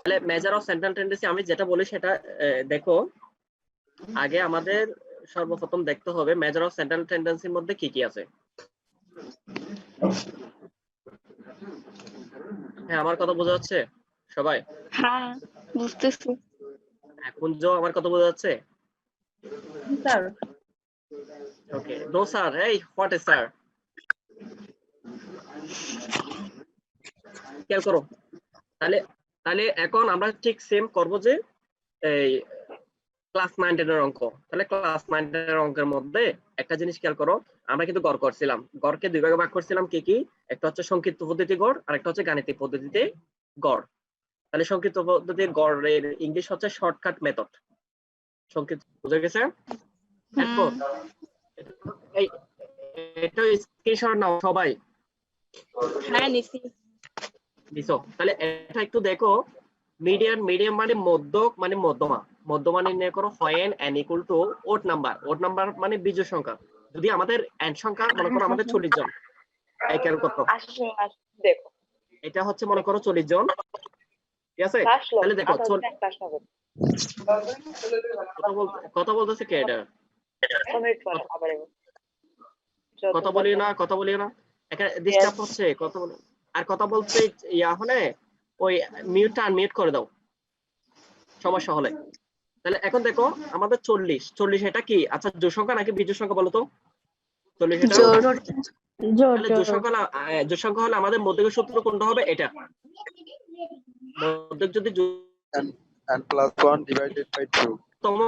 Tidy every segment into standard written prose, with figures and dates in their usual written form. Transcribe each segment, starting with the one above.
তাহলে measure of central tendency আমি যেটা বলি সেটা দেখো, আগে আমাদের সর্বপ্রথম দেখতে হবে মেজার অফ সেন্ট্রাল টেন্ডেন্সির মধ্যে কি কি আছে। হ্যাঁ, আমার কথা বোঝা যাচ্ছে সবাই? হ্যাঁ বুঝতেছি কুঞ্জ, আমার কথা বোঝা যাচ্ছে? স্যার। ওকে, নো স্যার, এই হোয়াট ইজ স্যার? খেয়াল করো, তাহলে তাহলে এখন আমরা ঠিক সেম করব যে এই ক্লাস 9 10 এর অঙ্ক। তাহলে ক্লাস 9 10 এর অঙ্কের মধ্যে একটা জিনিস খেয়াল করো, আমরা কিন্তু গড় করছিলাম, গড়কে দুই ভাগে ভাগ করছিলাম কি কি, একটা হচ্ছে সংক্ষিপ্ত পদ্ধতি গড় আর একটা হচ্ছে গাণিতিক পদ্ধতিতে গড়। তাহলে সংক্ষিপ্ত পদ্ধতির গড়ের ইংলিশ হচ্ছে শর্টকাট মেথড। সংক্ষিপ্ত, বুঝা গেছে? এরপর এই এটা স্ক্রিনশট নাও সবাই। হ্যাঁ নিছি। দিছো? তাহলে এটা একটু দেখো, মিডিয়ান, মিডিয়াম মানে মধ্যক মানে মধ্যমা, মধ্যমা নির্ণয় করো when n equal to odd number, odd number মানে বিজোড় সংখ্যা। যদি আমাদের n সংখ্যা মনে করো আমাদের 40 জন, এই খেয়াল করো, দেখো এটা হচ্ছে মনে করো 40 জন, ঠিক আছে? তাহলে দেখো কথা বলতেছে কে এটা? কথা বলিও না, কথা বলিও না, এখানে ডিস্টার্ব হচ্ছে, কথা বলি আর কথা বলতে ইয়া হলে ওই মিউটটা আনমিউট করে দাও সমস্যা হলে। তাহলে এখন দেখো আমাদের 40 40 এটা কি আচ্ছা জোড় সংখ্যা নাকি বিজোড় সংখ্যা বলো তো? 40 এটা তাহলে জোড় সংখ্যা না, জোড় সংখ্যা হলে আমাদের মধ্যকের সূত্র কোনটা হবে? এটা মধ্যক যদি n plus 1 divided by 2 তম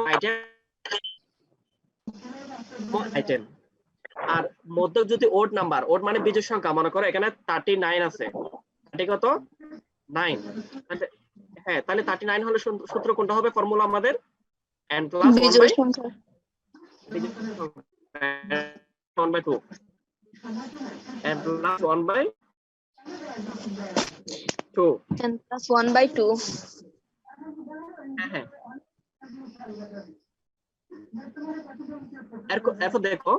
আইটেম আর মধ্যক যদি ওড নাম্বার, ওড মানে বিজোড় সংখ্যা, মনে করো এখানে 39 আছে, ঠিক কত 9, হ্যাঁ তাহলে 39 হলে সূত্র কোনটা হবে? ফর্মুলা আমাদের n plus 1 by 2 n plus 1 by 2 n plus 1 by 2 হ্যাঁ। এরপর দেখো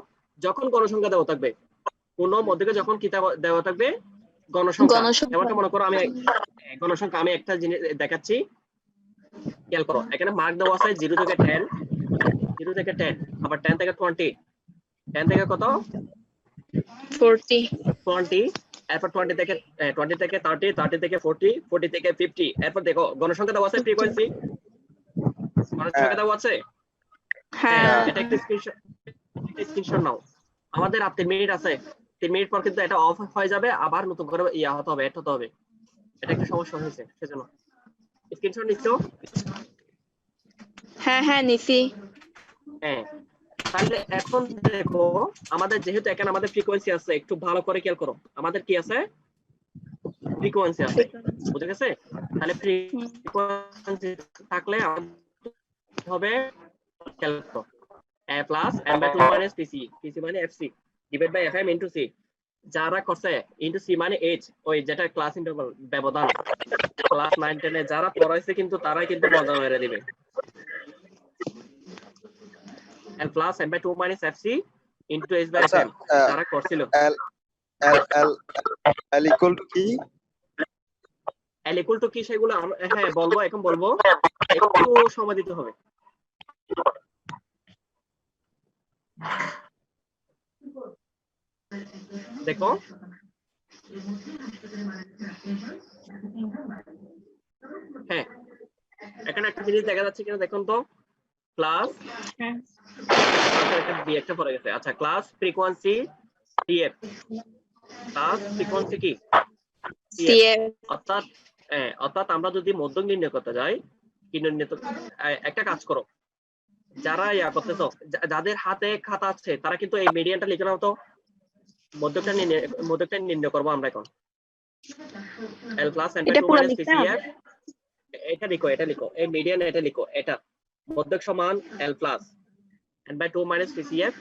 যখন গণসংখ্যা দেওয়া থাকবে, কোন মধ্যকে যখন কি দেওয়া থাকবে? গণসংখ্যা। এবারটা মনে করো আমি গণসংখ্যা, আমি একটা জিনিস দেখাচ্ছি, খেয়াল করো এখানে মার্ক দেওয়া আছে 0 থেকে 10, 0 থেকে 10, আবার 10 থেকে 20, 10 থেকে কত 20, এরপর 20 থেকে 30, 30 থেকে 40, 40 থেকে 50। এরপর দেখো গণসংখ্যা দেওয়া আছে, ফ্রিকোয়েন্সি গণসংখ্যা দেওয়া আছে। হ্যাঁ, এটা একটা স্ক্রিনশট নাও। আমাদের আর 3 মিনিট আছে, 3 মিনিট পর কিন্তু এটা অফ হয়ে যাবে, আবার নতুন করে ইয়া হতে হবে, এড হতে হবে, এটা একটা সমস্যা হয়েছে সেজন্য। স্ক্রিনশট নিচ্ছো? হ্যাঁ হ্যাঁ নিছি। হ্যাঁ, তাহলে এখন দেখো আমাদের যেহেতু এখানে আমাদের ফ্রিকোয়েন্সি আছে, একটু ভালো করে খেয়াল করো, আমাদের কি আছে? ফ্রিকোয়েন্সি আছে, বুঝে গেছে? তাহলে ফ্রিকোয়েন্সি থাকলে আমাদের হবে খেয়াল করো a plus m by 2 minus pc, pc মানে fc divided by fm into c, যারা করছে into c মানে h, ওই যেটা ক্লাস ইন্টারভাল ব্যবধান, ক্লাস 9 10 এ যারা পড়াইছে কিন্তু তারাই কিন্তু মজা মেরে দিবে। l plus m by 2 minus fc into h by fm যারা করছিল। l equal to কি? l equal to কি সেগুলো হ্যাঁ বলবো, এখন বলবো, একটু সময় দিতে হবে। দেখো হ্যাঁ এখানে একটা জিনিস দেখা যাচ্ছে কিনা দেখুন তো, ক্লাস একটা পড়ে গেছে, আচ্ছা class frequency cf, class frequency কি cf, অর্থাৎ আমরা যদি মধ্যক নির্ণয় করতে যাই, কি নির্ণয়, একটা কাজ করো, যারা ইয়া করতেছো, যাদের হাতে খাতা আছে তারা কিন্তু এই মিডিয়ানটা লিখে নাও তো, মধ্যকটা নির্ণয় করবো আমরা এখন। l plus n by 2 minus pcf, এটা লিখো এই মিডিয়ান, এটা লিখো, এটা মধ্যক সমান l plus n by 2 minus pcf,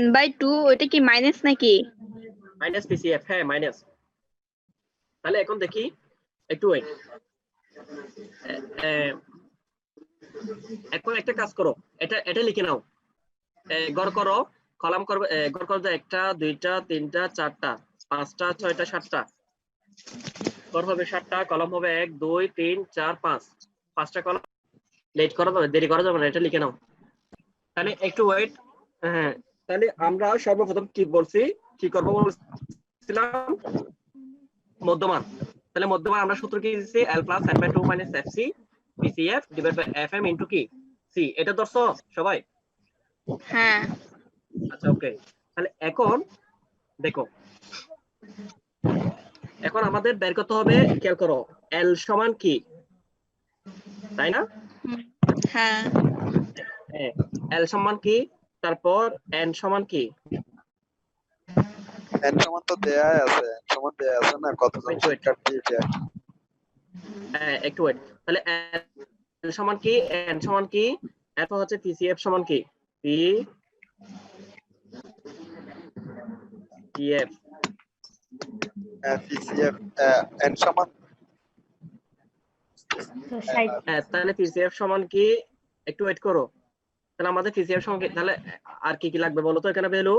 n by 2 ওটা কি মাইনাস নাকি? মাইনাস pcf, হ্যাঁ মাইনাস। তাহলে এখন দেখি একটু ওয়েট, এখন একটা কাজ করো, এটা লিখে নাও, গড় করো, কলাম করবে, গড় করো 1টা 2টা 3টা 4টা 5টা 6টা 7টা, কর হবে 7টা, কলাম হবে 1 2 3 4 5, 5টা কলাম। লেট করা যাবে, দেরি করা যাবে না, এটা লিখে নাও। তাহলে একটু ওয়েট। হ্যাঁ, তাহলে আমরা সর্বপ্রথম কি বলছি, কি করব বলছিলাম, মধ্যমান। তাহলে মধ্যমান আমরা সূত্র কি দিয়েছি, L plus n by 2 minus FC PCF divide by FM into কি সি। এটা ধরছো সবাই? হ্যাঁ। আচ্ছা ওকে। তাহলে এখন দেখো, এখন আমাদের বের করতে হবে, খেয়াল করো, L সমান কি, তাই না? হ্যাঁ। হ্যাঁ, L সমান কি, তারপর n সমান কি। n সমান তো দেয়াই আছে, n সমান দেয়া আছে না কতজন Wait, wait. শিক্ষার্থী এটা। হ্যাঁ একটু ওয়েট। তাহলে L সমান কি, n সমান কি, এরপর হচ্ছে PCF সমান কি, PCF PCF n সমান তাহলে PCF সমান কি, একটু ওয়েট করো। তাহলে আমাদের PCF সমান কি, তাহলে আর কি কি লাগবে বলো তো এখানে ভ্যালু।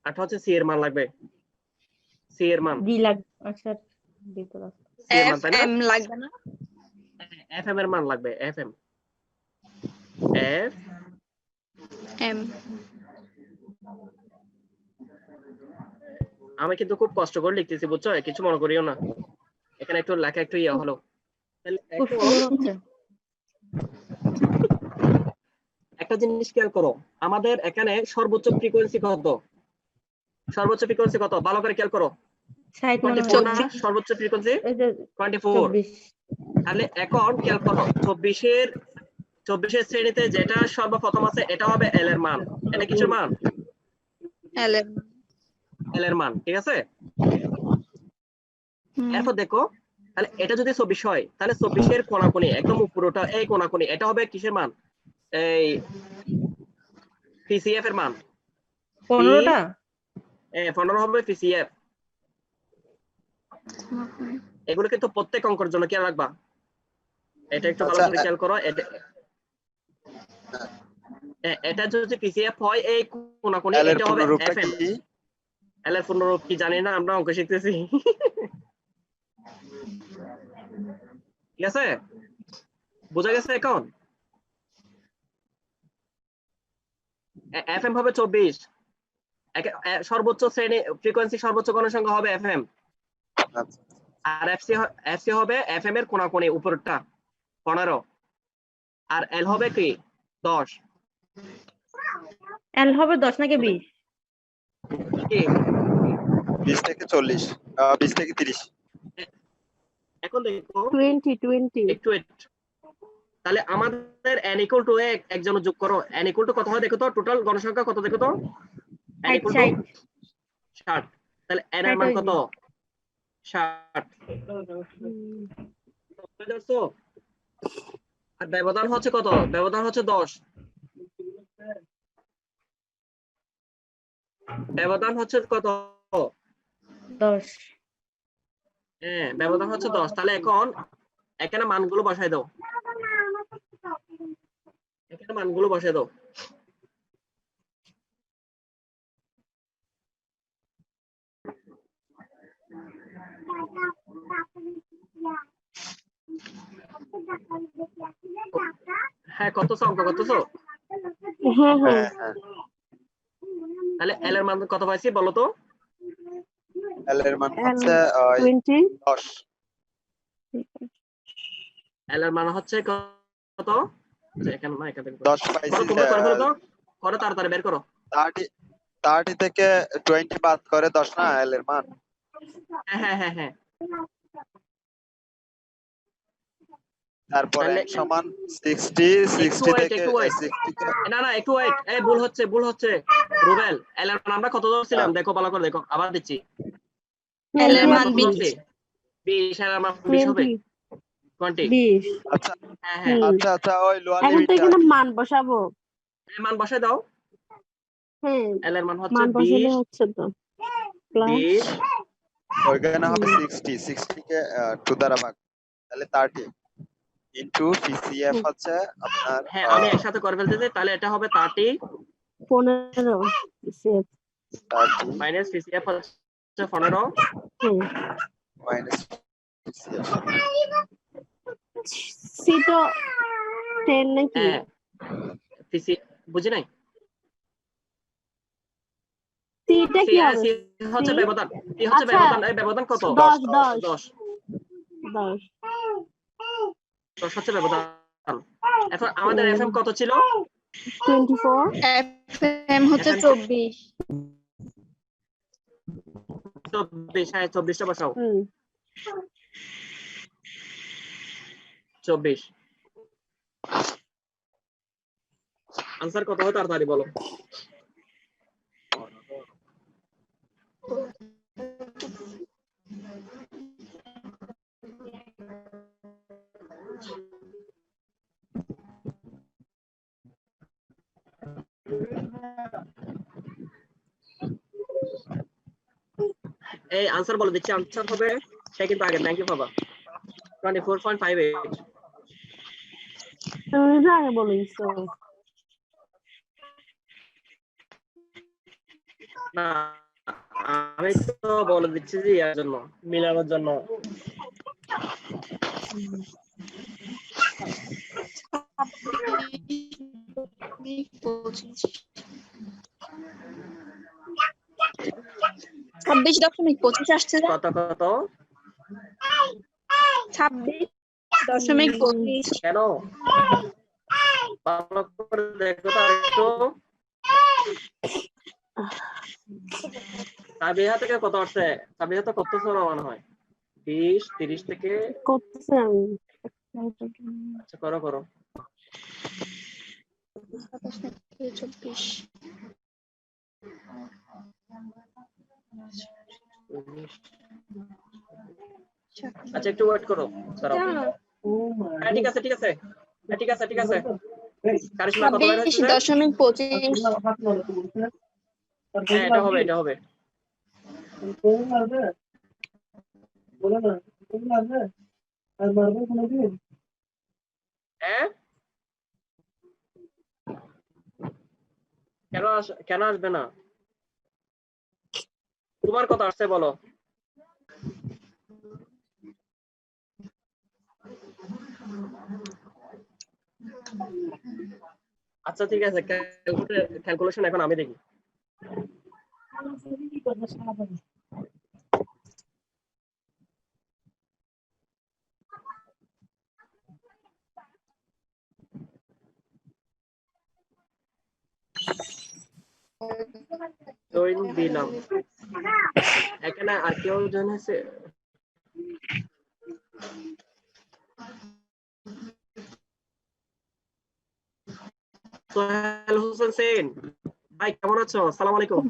একটা হচ্ছে C এর মান লাগবে, C এর মান, ডি লাগ আচ্ছা ডি তো লাগবে। C এর মান, তাই না? FM লাগবে না? FM এর মান লাগবে, FM F M আমি কিন্তু খুব কষ্ট করে লিখতেছি, বুঝছো, কিছু মনে করিও না, এখানে একটু লেখা একটু ইয়ে হলো। তাহলে খুব এখন সুন্দর হচ্ছে। একটা জিনিস খেয়াল করো, আমাদের এখানে সর্বোচ্চ ফ্রিকোয়েন্সি কত, সর্বোচ্চ ফ্রিকোয়েন্সি কত, ভালো করে খেয়াল করো। 60 মনে 24 না হয়। সর্বোচ্চ ফ্রিকোয়েন্সি, এই যে 24। 24 তাহলে এখন খেয়াল করো, 24 এর শ্রেণীতে যেটা সর্বপ্রথম আছে এটা হবে L এর মান। এটা কিসের মান? L L এর মান, ঠিক আছে। হুম, এরপর দেখো, তাহলে এটা যদি 24 হয়, তাহলে 24 এর কোণাকুণি একদম উপরটা, এই কোণাকুণি এটা হবে কিসের মান, এই PCF এর মান। 15টা 15 হবে PCF। এগুলো কিন্তু প্রত্যেক অঙ্কের জন্য খেয়াল রাখবা, এটা একটু ভালো আচ্ছা, করে খেয়াল করো। এটা যদি PCF হয় এই কোণাকুণি, L এর এটা হবে পূর্ণরূপটা FM। কি? L এর পূর্ণরূপ কি জানি না, আমরা অঙ্ক শিখতেছি। ঠিক আছে, বোঝা গেছে এখন? FM হবে 24, সর্বোচ্চ শ্রেণী ফ্রিকোয়েন্সি সর্বোচ্চ গণসংখ্যা হবে FM, আচ্ছা, আর FC হবে FM এর কোণাকুণি উপরটা 15, আর L হবে কি 10। এল হবে 10 নাকি 20? কি 20 থেকে 40, 20 থেকে 30। এখন দেখো 20 একটু তাহলে আমাদের n equal to একজনের যোগ করো, n equal to কত হয় দেখো তো, টোটাল গণসংখ্যা কত দেখো তো, n equal to 60। তাহলে n এর মান কত, 60। আর ব্যবধান হচ্ছে কত, ব্যবধান হচ্ছে 10, ব্যবধান হচ্ছে কত, 10 হ্যাঁ ব্যবধান হচ্ছে 10। তাহলে এখন এখানে মানগুলো বসাই দাও, এখানে মানগুলো বসাই দাও। হ্যাঁ করতেছো, অঙ্ক করতেছো? হ্যাঁ হ্যাঁ হ্যাঁ হ্যাঁ, তাহলে L এর মান কত পাইছি বলো তো? L এর মান হচ্ছে 10। L এর মান হচ্ছে কত, আচ্ছা এখানে না, এখানে 10 পাইছি। তোমরা করে ফেলো তো, করো তাড়াতাড়ি বের করো। 30 থেকে 20 বাদ করে 10 না L এর মান। হ্যাঁ হ্যাঁ হ্যাঁ, তারপর তাহলে n সমান 60, 60 থেকে একটু wait। 60 কে না না একটু ওয়েট, এই ভুল হচ্ছে রুবেল। L এর মান আমরা কত ধরছিলাম দেখো, ভালো করে দেখো, আবার দিচ্ছি। L L এর মান কত 20। ধরছি? 20, L এর মান 20 হবে 20। 20 আচ্ছা হ্যাঁ হ্যাঁ, আচ্ছা আচ্ছা, ওই লোয়ার এখন তো লিমিটটা এখানে মান বসাবো। মান বসাই দাও। হ্যাঁ L এর মান হচ্ছে মান বসালে 20, হচ্ছে তো প্লাস 20 ওইখানে হবে 60 কে 2 দ্বারা ভাগ, তাহলে 30 ইনটু PCF হচ্ছে আপনার হ্যাঁ আমি একসাথে করে ফেলতেছি, তাহলে এটা হবে 30 15 সেভ 30 মাইনাস PCF হচ্ছে 15 হ্যাঁ মাইনাস সি তো 10 নাকি? হ্যাঁ পিসি বুঝি নাই সিটা সি কি হবে? সি হচ্ছে সি ব্যবধান, সি হচ্ছে আচ্ছা, ব্যবধান, এই ব্যবধান কত? 10 10 10 10 10 হচ্ছে ব্যবধান। এখন আমাদের এফএম কত ছিল? 24 এফএম হচ্ছে FM 24 24, হ্যাঁ 24টা বসাও। হুম 24 আনসার কত হয় তাড়াতাড়ি বলো। এই আনসার বলে দিচ্ছি, আনসার হবে সে কিন্তু আগে থ্যাংক ইউ বাবা 24.58। তুমি তো আগে বলেছো। না আমি তো বলে দিচ্ছি যে ইয়ার জন্য মিলানোর জন্য। ছাব্বিশ দশমিক 25 আসছে না? কত কত 26.25 কেন ভালো করে দেখো তো আরেকটু। সাবিহা থেকে কত আসছে? সাবিহা তো কত সময় মনে হয় 20 30 থেকে। করতেছি আমি। আচ্ছা করো করো। 27 আচ্ছা একটু ওয়েট করো দাঁড়াও। হ্যাঁ ঠিক আছে ঠিক আছে, হ্যাঁ ঠিক আছে ঠিক আছে। কারিশমা কত বের হচ্ছে? 26.25 হ্যাঁ এটা হবে এটা হবে। হ্যাঁ কেন আসবে না? তোমার কত আসছে বলো? আচ্ছা ঠিক আছে, ক্যালকুলেশন এখন আমি দেখি। জয়েন দিলাম। এখানে আর কেউ জয়েন হয়েছে? সোহেল হোসেন সেন ভাই কেমন আছো? আসসালামু আলাইকুম।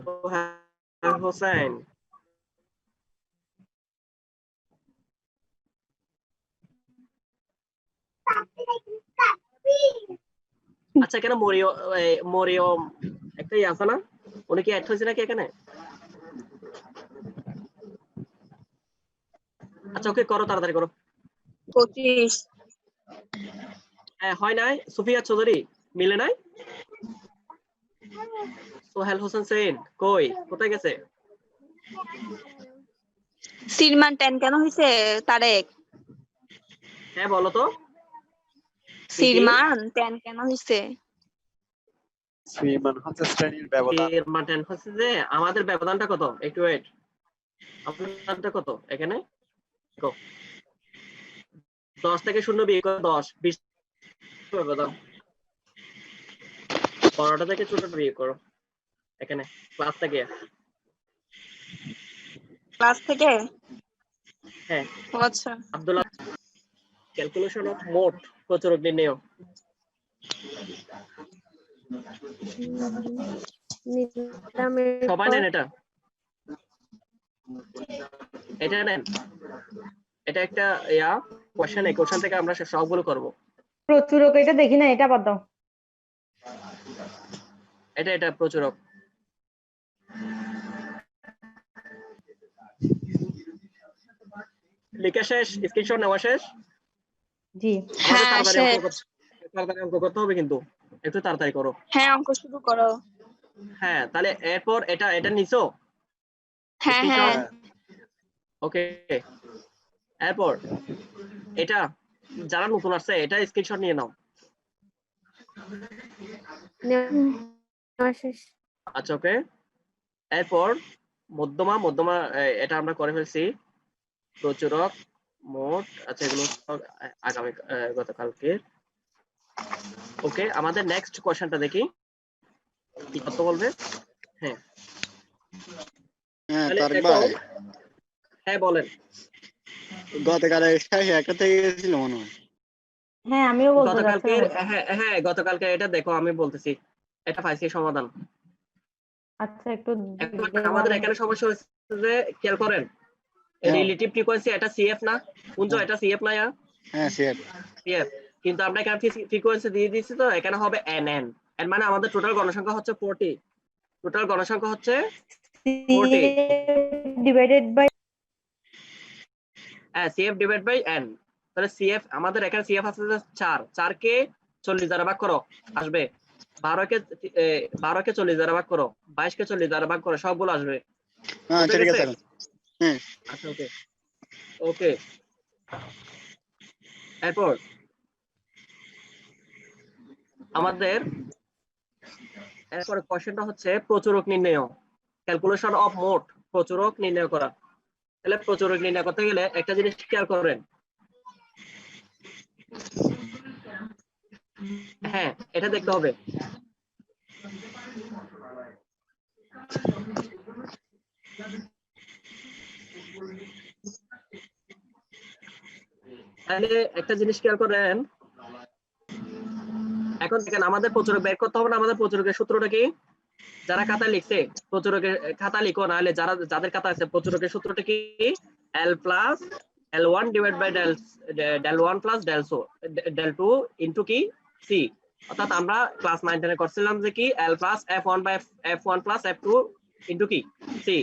সোহেল হোসেন আচ্ছা কেন মরিয়ম একটাই আছে না? উনি কি অ্যাড হয়েছে নাকি এখানে? আচ্ছা ওকে করো তাড়াতাড়ি করো। 25 হ্যাঁ হয় নাই। সুফিয়া চৌধুরী মিলে নাই। সোহেল হোসেন সেন কোথায় গেছে? সিরমান 10 কেন হইছে তারেক? হ্যাঁ বলো তো। সিরমান 10 কেন হইছে? শ্রীমান হচ্ছে শ্রেণীর ব্যবধান। মার্টেন হচ্ছে যে আমাদের ব্যবধানটা কত? একটু ওয়েট। আপনারটা কত এখানে? 10 থেকে 0 বিয়োগ করে 10 20 ব্যবধান। 12টা থেকে ছোটটা বিয়োগ করো এখানে ক্লাস থেকে। ক্লাস থেকে? হ্যাঁ আচ্ছা আব্দুল্লাহ ক্যালকুলেশন অফ মোট প্রচুরক নির্ণয়। সবাই নেন এটা, এটা নেন। এটা একটা কোশ্চেন, এই কোশ্চেন থেকে আমরা সবগুলো করব। প্রচুরক এটা দেখি না, এটা বাদ দাও। এটা প্রচুরক। লেখা শেষ? স্ক্রিনশট নেওয়া শেষ? জি আমাদের হ্যাঁ তাড়াতাড়ি অঙ্ক করতে হবে কিন্তু একটু তাড়াতাড়ি করো। হ্যাঁ অঙ্ক শুরু করো। হ্যাঁ তাহলে এরপর এটা নিছো হ্যাঁ হ্যাঁ ওকে, এরপর এটা যারা নতুন আসছে এটা স্ক্রিনশট নিয়ে নাও। আচ্ছা ওকে, এরপর মধ্যমা মধ্যমা এটা আমরা করে ফেলছি। প্রচুরক মোট, আচ্ছা এগুলো সব আগামী গতকালকে। ওকে, আমাদের নেক্সট কোশ্চেনটা দেখি কি কত বলবে। হ্যাঁ হ্যাঁ তাহলে তারক এখন ভাই, হ্যাঁ বলেন। গতকাল একটা থেকে গেছিল মনে হয়। হ্যাঁ আমিও বলতে গতকালকে যাচ্ছিলাম। হ্যাঁ হ্যাঁ গতকালকে এটা দেখো আমি বলতেছি, এটা পাইছি সমাধান। আচ্ছা একটু এখন দিতে আমাদের পারেন? এখানে সমস্যা হচ্ছে যে খেয়াল করেন, হ্যাঁ রিলেটিভ ফ্রিকোয়েন্সি এটা সিএফ না কুঞ্জ, এটা সিএফ না হ্যাঁ সেট। সিএফ, কিন্তু আমরা এখানে ফ্রিকোয়েন্সি দিয়ে দিচ্ছি, তো এখানে হবে এন এন এন মানে আমাদের টোটাল গণসংখ্যা হচ্ছে 40, টোটাল গণসংখ্যা হচ্ছে 40। ডিভাইডেড বাই হ্যাঁ সিএফ ডিভাইড বাই এন, তাহলে সিএফ আমাদের এখানে সিএফ আছে 4 কে 40 দ্বারা ভাগ করো আসবে, 12 কে 40 দ্বারা ভাগ করো, 22 কে 40 দ্বারা ভাগ করো, সবগুলো আসবে। হ্যাঁ বুঝতে ঠিক গেছে? আছে। হ্যাঁ আচ্ছা ওকে ওকে, এরপর আমাদের এরপর কোশ্চেনটা হচ্ছে প্রচুরক নির্ণয়, ক্যালকুলেশন অফ মোট, প্রচুরক নির্ণয় করা। তাহলে প্রচুরক নির্ণয় করতে গেলে একটা জিনিস খেয়াল করেন, হ্যাঁ এটা দেখতে হবে। তাহলে একটা জিনিস খেয়াল করেন, এখন দেখেন আমাদের প্রচুরক বের করতে হবে না, আমাদের প্রচুরকের সূত্রটা কি? যারা খাতা লিখছে প্রচুরকের খাতা লিখো, নাহলে যাদের খাতা আছে প্রচুরকের সূত্রটা কি? L plus L one divide by del one plus del two into কি সি। অর্থাৎ আমরা ক্লাস 9-10 করছিলাম যে কি L plus F one by F one plus F two into কি সি,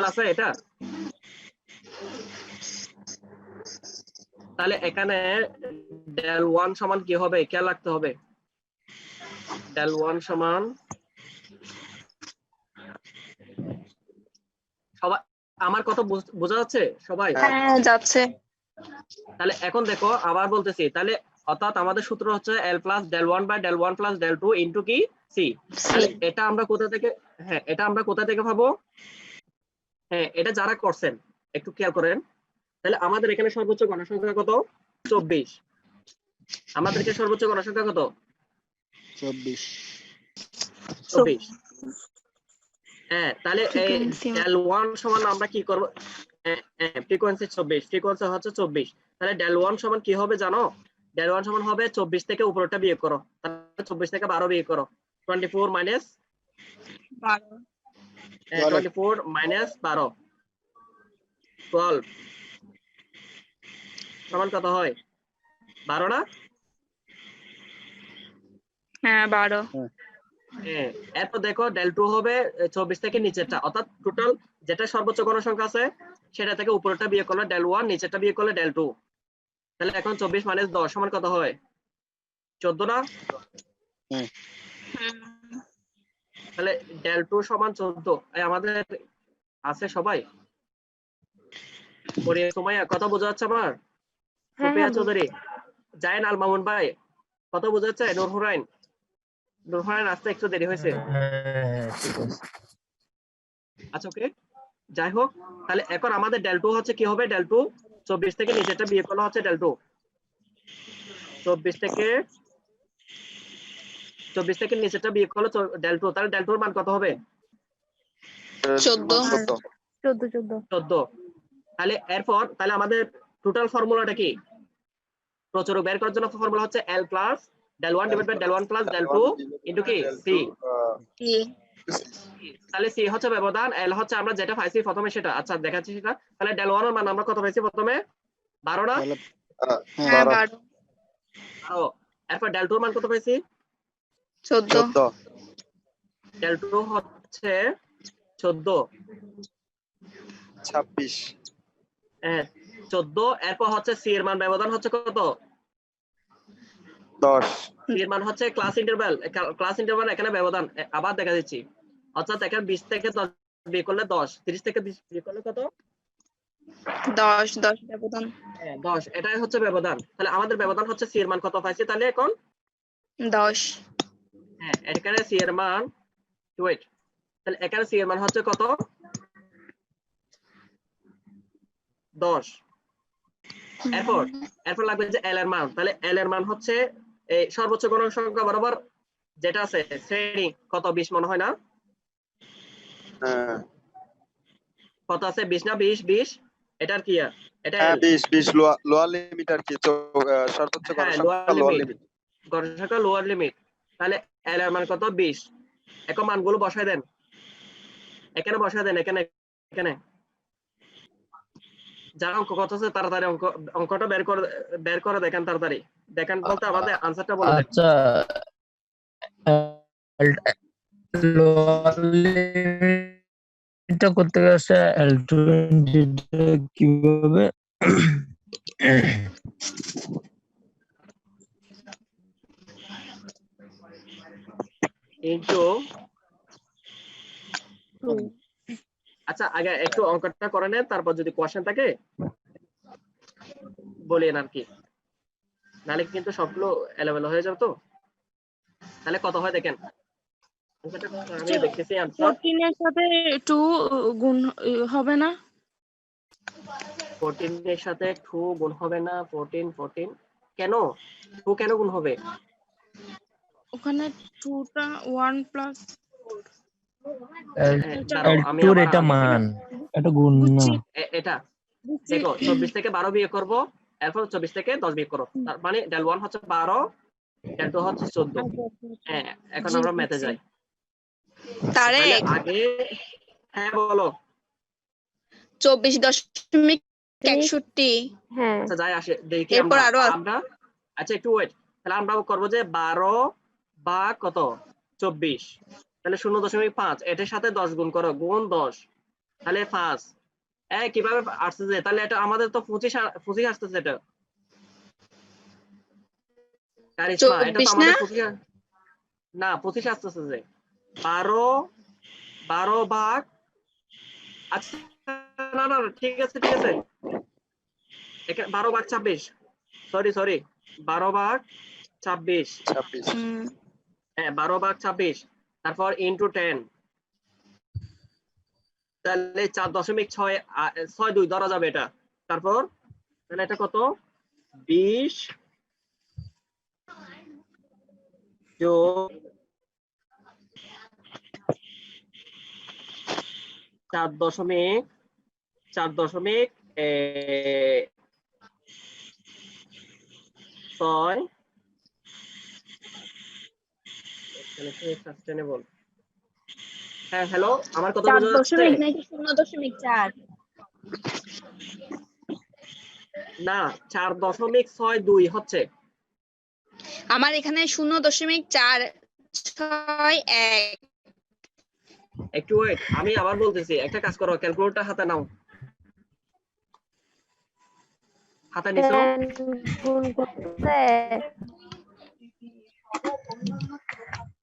আছে এটা। তাহলে এখানে ডেল ওয়ান সমান কি হবে খেয়াল রাখতে হবে, ডেল ওয়ান সমান সবাই আমার কথা বোঝা যাচ্ছে সবাই? হ্যাঁ যাচ্ছে। তাহলে এখন দেখো আবার বলতেছি, তাহলে অর্থাৎ আমাদের সূত্র হচ্ছে L plus del one by del one plus del two into কি সি। তাহলে এটা আমরা কোথা থেকে, হ্যাঁ এটা আমরা কোথা থেকে পাবো? হ্যাঁ এটা যারা করছেন একটু খেয়াল করেন, তাহলে আমাদের এখানে সর্বোচ্চ গণসংখ্যা কত? 24। আমাদেরকে সর্বোচ্চ গণসংখ্যা কত? 24। 24। হ্যাঁ তাহলে ডেল ওয়ান সমান আমরা কি করব? ফ্রিকোয়েন্সি 24, ফ্রিকোয়েন্সি হচ্ছে 24, তাহলে ডেল ওয়ান সমান কি হবে জানো? ডেল ওয়ান সমান হবে 24 থেকে উপরটা বিয়োগ করো, তাহলে 24 থেকে 12 বিয়োগ করো, 24 মাইনাস 12 12 সমান কত হয়? 12 না? হ্যাঁ 12। হ্যাঁ এরপর দেখো ডেল টু হবে 24 থেকে নিচেরটা, অর্থাৎ টোটাল যেটা সর্বোচ্চ গণসংখ্যা আছে সেটা থেকে উপরটা বিয়োগ করলে ডেল ওয়ান, নিচেরটা বিয়োগ করলে ডেল টু। তাহলে এখন 24 মাইনাস 10 সমান কত হয়? 14 না? তাহলে ডেল টু সমান 14। আমাদের আছে সবাই? সুমাইয়া কথা বোঝা যাচ্ছে আমার? সুপিয়া চৌধুরী, জায়েন আল মামুন ভাই কত বোঝা যাচ্ছে? নূর হুরাইন আসতে একটু দেরি হয়েছে। আচ্ছা ওকে, যাই হোক তাহলে এখন আমাদের ডেল টু হচ্ছে কি হবে? ডেল টু 24 থেকে নিচেরটা বিয়োগ করলে হচ্ছে ডেল টু, 24 থেকে নিচেরটা বিয়োগ করলে ডেল টু, তাহলে ডেল টুর মান কত হবে? 14। তাহলে এরপর তাহলে আমাদের টোটাল ফর্মুলাটা কি? প্রচুরক বের করার জন্য ফর্মুলা হচ্ছে L plus del one divide by del one plus del two into কি সি। তাহলে সি হচ্ছে ব্যবধান, এল হচ্ছে আমরা যেটা পাইছি প্রথমে সেটা। আচ্ছা দেখাচ্ছি সেটা। তাহলে ডেল ওয়ান এর মান আমরা কত পাইছি প্রথমে? 12 না? হ্যাঁ 12। এরপর ডেল টু এর মান কত পাইছি? 14। ডেল টু হচ্ছে 14, 26। হ্যাঁ 14। এরপর হচ্ছে সি এর মান ব্যবধান হচ্ছে কত? 10। সি এর মান হচ্ছে ক্লাস ইন্টারভ্যাল এখানে ব্যবধান আবার দেখা দিচ্ছি, অর্থাৎ এখানে 20 থেকে 10 বিয়োগ করলে 10, 30 থেকে 20 বিয়োগ করলে কত? 10 ব্যবধান। হ্যাঁ 10, এটাই হচ্ছে ব্যবধান। তাহলে আমাদের ব্যবধান হচ্ছে সি এর মান কত পাইছি তাহলে এখন? 10। হ্যাঁ এখানে সি এর মান, ওয়েট, তাহলে এখানে সি এর মান হচ্ছে কত? 10। এরপর লাগবে যে এল এর মান, তাহলে এল এর মান হচ্ছে এই সর্বোচ্চ গণক সংখ্যা বরাবর যেটা আছে শ্রেণী কত 20 মনে হয় না? হ্যাঁ কত আছে 20 না 20 এটার কি এটা হ্যাঁ L। 20 লোয়ার লিমিট আর কি, তো সর্বোচ্চ হ্যাঁ গণসংখ্যা লোয়ার লিমিট। গণক সংখ্যা লোয়ার লিমিট, তাহলে এল এর মান কত? 20। এখন মানগুলো বসায় দেন, এখানে বসায় দেন, এখানে যারা অঙ্ক করতেছে তাড়াতাড়ি অঙ্কটা বের করে দেখেন, তাড়াতাড়ি দেখেন বলতে আমাদের আনসারটা বলে দেন। আচ্ছা এটা করতে গেছে L20 কিভাবে? ইনটু, আচ্ছা আগে একটু অঙ্কটা করে নেন, তারপর যদি কোশ্চেন থাকে বলেন আর কি, নাহলে কিন্তু সবগুলো এলোমেলো হয়ে যাবে। তো তাহলে কত হয় দেখেন, অঙ্কটা আমি দেখতেছি আনসার। 14 এর সাথে 2 গুণ হবে না? 14 এর সাথে 2 গুণ হবে না? 14 কেন 2 কেন গুণ হবে? ওখানে 2 টা 1 প্লাস দাঁড়াও, আমি L2 আবার এটা মান, এটা গুণ না। বুঝছি এটা দেখো 24 থেকে 12 বিয়োগ করব, এরপর 24 থেকে 10 বিয়োগ করো, তার মানে del 1 হচ্ছে 12, del 2 হচ্ছে 14। হ্যাঁ এখন আমরা ম্যাথে যাই। তাহলে তারেক আগে, হ্যাঁ বলো। 24.61। হ্যাঁ আচ্ছা যাই আসে দেখি এরপর আরো আমরা আচ্ছা একটু ওয়েট, তাহলে আমরা করব যে 12 বা কত 24, তাহলে 0.5 এটার সাথে 10 গুণ করো, গুণ 10, তাহলে 5। কিভাবে আসছে যে, তাহলে এটা আমাদের তো 25 আসতেছে, এটা কারিশমা, এটা তো 24 আমাদের না? 25 না 25 আসতেছে যে 12 ভাগ, আচ্ছা না না ঠিক আছে 12 ভাগ 26, সরি 12 ভাগ 26, 26 হ্যাঁ 12 ভাগ 26, তারপর ইনটু 10, তাহলে 4.62 ধরা যাবে এটা। তারপর তাহলে এটা কত? 20 যোগ 4.6 সাস্টেনেবল। হ্যাঁ হ্যালো, আমার কথা বোঝা যাচ্ছে? 4 নাকি 0.4? না 4.62 হচ্ছে। আমার এখানে 0.461। একটু ওয়েট, আমি আবার বলতেছি, একটা কাজ করো, ক্যালকুলেটর হাতে নাও, হাতে নিছো? 10 গুণ করতে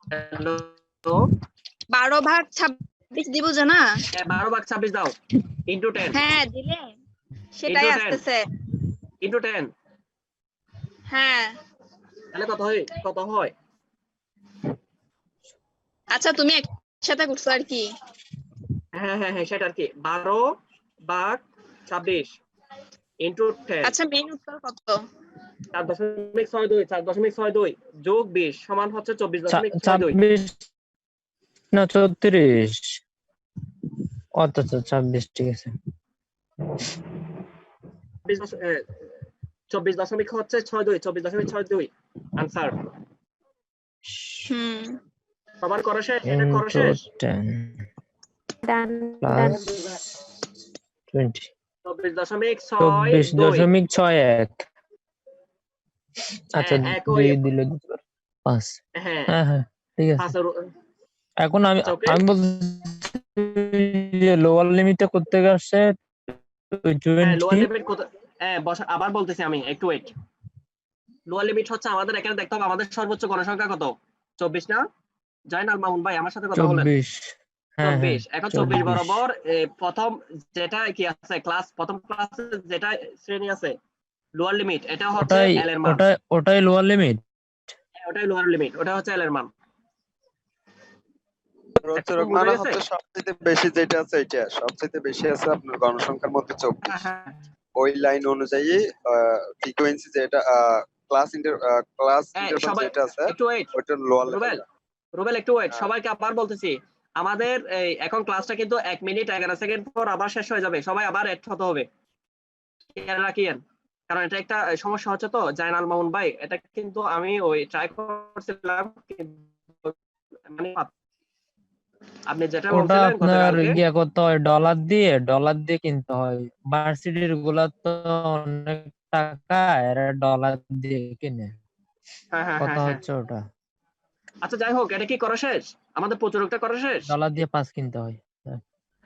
হ্যালো 12 ভাগ 26 দিব জানা? 12 ভাগ 26 দাও, ইনটু 10, হ্যাঁ দিলে সেটাই Into 10 আসতেছে। ইনটু 10, হ্যাঁ তাহলে কত হয়? আচ্ছা তুমি একসাথে করছো আর কি? হ্যাঁ সেটা আর কি, 12 ভাগ 26 ইনটু 10, আচ্ছা মেইন উত্তর কত? 4.62 যোগ 20 সমান হচ্ছে 24.62। 26 না 34, আচ্ছা 26 ঠিক আছে। 24.62 আনসার। সবার করা শেষ? এটা করা Into শেষ? 10 ডান plus 20, 24.62 24.61। আচ্ছা একই, 2 দিলে 5। হ্যাঁ হ্যাঁ ঠিক আছে। 5 এখন আমি আচ্ছা, okay? বলছি যে লোয়ার লিমিটটা করতে গেছে হ্যাঁ লোয়ার 20। লিমিট কত? আবার বলতেছি আমি, একটু ওয়েট। লোয়ার লিমিট হচ্ছে আমাদের এখানে দেখতে হবে আমাদের সর্বোচ্চ গণসংখ্যা কত? 24 না? জয়নাল মামুন ভাই আমার সাথে কথা বলেন। 24 হ্যাঁ হ্যাঁ 24 এখন 24 24 বরাবর প্রথম যেটা কি আছে ক্লাস প্রথম ক্লাসে যেটা শ্রেণী আছে লোয়ার লিমিট এটা হচ্ছে ওটাই এল এর মান। ওটাই লোয়ার লিমিট। ওটাই লোয়ার লিমিট, ওটা হচ্ছে এল এর মান। প্রচুরক বোঝা মানে গেছে? হচ্ছে সবচেয়ে বেশি যেটা আছে এটা সবচেয়ে বেশি আছে আপনার গণসংখ্যার মধ্যে 24। হ্যাঁ, ওই লাইন অনুযায়ী ফ্রিকোয়েন্সি যেটা ক্লাস ইন্টারভাল সবাই যেটা আছে একটু ওয়েট, ওইটা লোয়ার রুবেল লেভেল। রুবেল একটু ওয়েট, হ্যাঁ। সবাইকে আবার বলতেছি আমাদের এখন ক্লাসটা কিন্তু 1 মিনিট 11 সেকেন্ড পর আবার শেষ হয়ে যাবে, সবাই আবার অ্যাড হতে হবে, খেয়াল রাখিয়েন। কারণ এটা একটা সমস্যা হচ্ছে তো জাইনাল মামুন ভাই, এটা কিন্তু আমি ওই ট্রাই করছিলাম কিন্তু মানে আপনি যেটা ওটা বলছিলেন আপনার গতকালকে ইয়ে করতে হয়, ডলার দিয়ে কিনতে হয়। ভার্সিটির গুলা তো অনেক টাকা, এরা ডলার দিয়ে কিনে। হ্যাঁ হ্যাঁ হ্যাঁ কথা হ্যাঁ হচ্ছে ওটা, আচ্ছা যাই হোক, এটা কি করা শেষ? আমাদের প্রচুরকটা করা শেষ? ডলার দিয়ে পাস কিনতে হয়।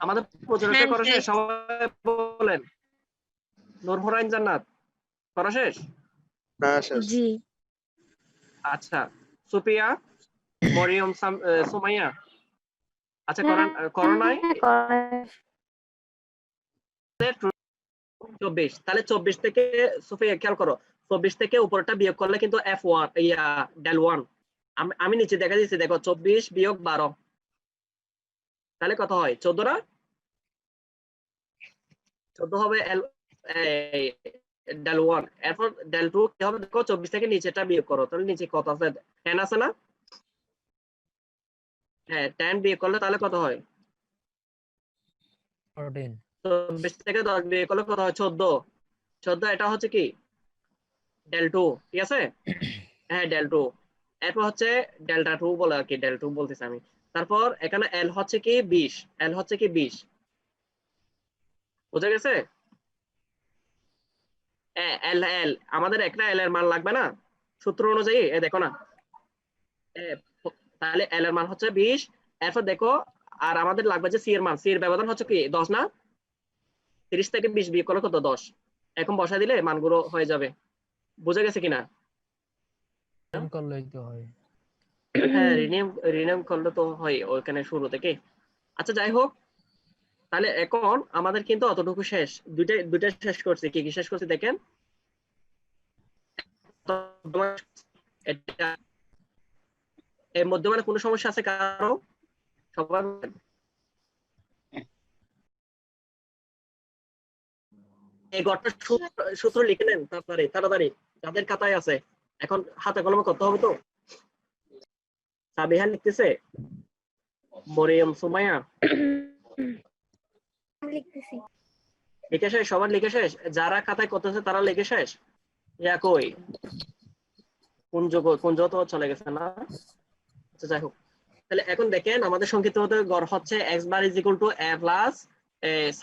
আমাদের প্রচুরকটা করা শেষ? সবাই বলেন। নূরহুরাইন জান্নাত করা শেষ? হ্যাঁ শেষ। জি। আচ্ছা সুপিয়া, মরিয়ম, সুমাইয়া, আচ্ছা হ্যাঁ, করো নাই? করে। 24, তাহলে 24 থেকে সুফিয়া খেয়াল করো, 24 থেকে উপরটা বিয়োগ করলে কিন্তু F1 ডেল 1, আমি নিচে দেখা দিচ্ছি দেখো 24 বিয়োগ 12 তাহলে কত হয়? 14 না? 14 হবে ডেল 1, এরপর ডেল 2 কি হবে দেখো, 24 থেকে নিচেটা বিয়োগ করো, তাহলে নিচে কত আছে? 10 আছে না? হ্যাঁ 10 বিয়োগ করলে তাহলে কত হয়? 14। 24 থেকে 10 বিয়োগ করলে কত হয়? 14। 14 এটা হচ্ছে কি ডেল 2, ঠিক আছে? হ্যাঁ ডেল 2, এরপর হচ্ছে ডেল্টা 2 বলে আর কি, ডেল 2 বলতেছি আমি। তারপর এখানে এল হচ্ছে কি 20, এল হচ্ছে কি 20, বুঝা গেছে? এল এল আমাদের একটা এল এর মান লাগবে না সূত্র অনুযায়ী, দেখো না, এ, তাহলে এল এর মান হচ্ছে 20। এরপর দেখো আর আমাদের লাগবে যে সি এর মান, সি এর ব্যবধান হচ্ছে কি 10 না? 30 থেকে 20 বিয়োগ করলে কত? 10। এখন বসা দিলে মানগুলো হয়ে যাবে, বুঝা গেছে কিনা? নাম করলেই তো হয়। হ্যাঁ রিনেম করলে তো হয় ওইখানে শুরু থেকে। আচ্ছা যাই হোক, তাহলে এখন আমাদের কিন্তু অতটুকু শেষ, দুইটা শেষ করছি। কি কি শেষ করছি দেখেন, এটা এর মধ্যে মানে কোনো সমস্যা আছে কারো? সবার এই গড়টা সূত্র লিখে নেন তাড়াতাড়ি তাড়াতাড়ি, যাদের খাতায় আছে এখন হাতে কলমে করতে হবে তো। সাবিহা লিখতেছে, মরিয়ম, সুমাইয়া লিখতেছি। লিখে শেষ? সবার লিখে শেষ? যারা খাতায় করতেছে তারা লিখে শেষ? ইয়া কই কোন তো চলে গেছে না? আচ্ছা যাই হোক, তাহলে এখন দেখেন আমাদের সংক্ষিপ্ত হতে গড় হচ্ছে x bar is equal to a plus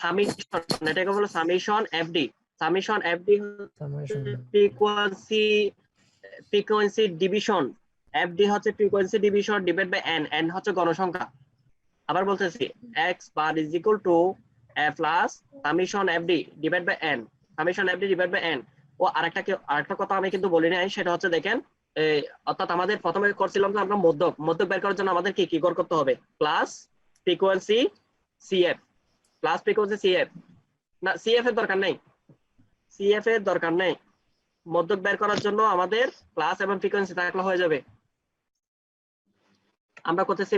summation, এটাকে বলে summation F D. Summation F D Summation। Frequency division, F D হচ্ছে frequency division divide by N, N হচ্ছে গণসংখ্যা। আবার বলতেছি x bar is equal to a plus summation FD divide by N, summation FD divide by N. ও আরেকটা কথা আমি কিন্তু বলি নাই, সেটা হচ্ছে দেখেন অর্থাৎ আমাদের প্রথমে করছিলাম যে আমরা মধ্যক বের করার জন্য আমাদের কি কি গড় করতে হবে? Plus frequency CF, plus frequency CF, না সিএফ এর দরকার নেই, সিএফ এর দরকার নেই, মধ্যক বের করার জন্য আমাদের প্লাস এবং ফ্রিকোয়েন্সি থাকলে হয়ে যাবে। আমরা করতেছি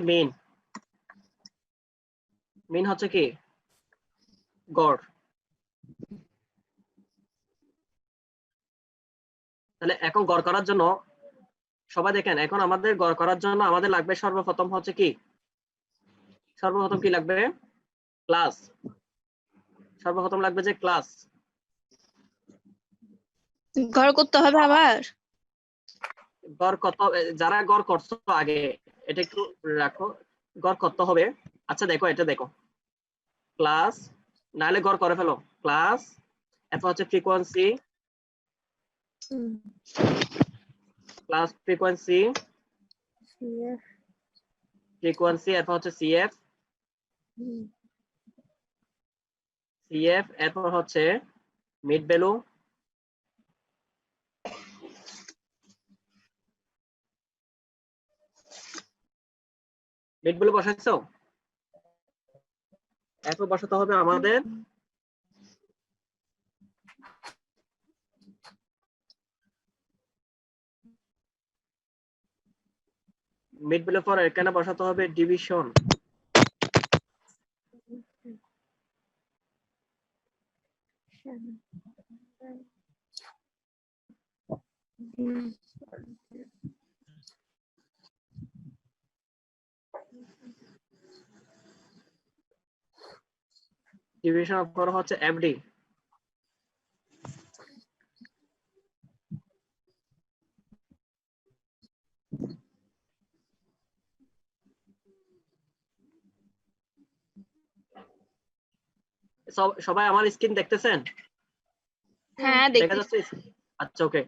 মিন হচ্ছে কি গড়। তাহলে এখন গড় করার জন্য সবাই দেখেন, এখন আমাদের গড় করার জন্য আমাদের লাগবে সর্বপ্রথম হচ্ছে কি, সর্বপ্রথম কি লাগবে? ক্লাস। সর্বপ্রথম লাগবে যে ক্লাস। ঘর করতে হবে আবার। গড় কত, যারা গড় করছো আগে এটা একটু রাখো, গড় কত হবে? আচ্ছা দেখো এটা দেখো, ক্লাস নাহলে গড় করে ফেলো, ক্লাস এরপর হচ্ছে ফ্রিকোয়েন্সি, ক্লাস ফ্রিকোয়েন্সি, ফ্রিকোয়েন্সি এরপর হচ্ছে সিএফ, সিএফ এরপর হচ্ছে মিড ভ্যালু, মিড ভ্যালু বসাইছো? এরপর বসাতে হবে আমাদের মিড ভ্যালু পর এখানে বসাতে হবে ডিভিশন। ডিভিশন পর হচ্ছে এফডি। সবাই আমার স্ক্রিন দেখতেছেন? হ্যাঁ দেখা দেখি। যাচ্ছে? আচ্ছা ওকে।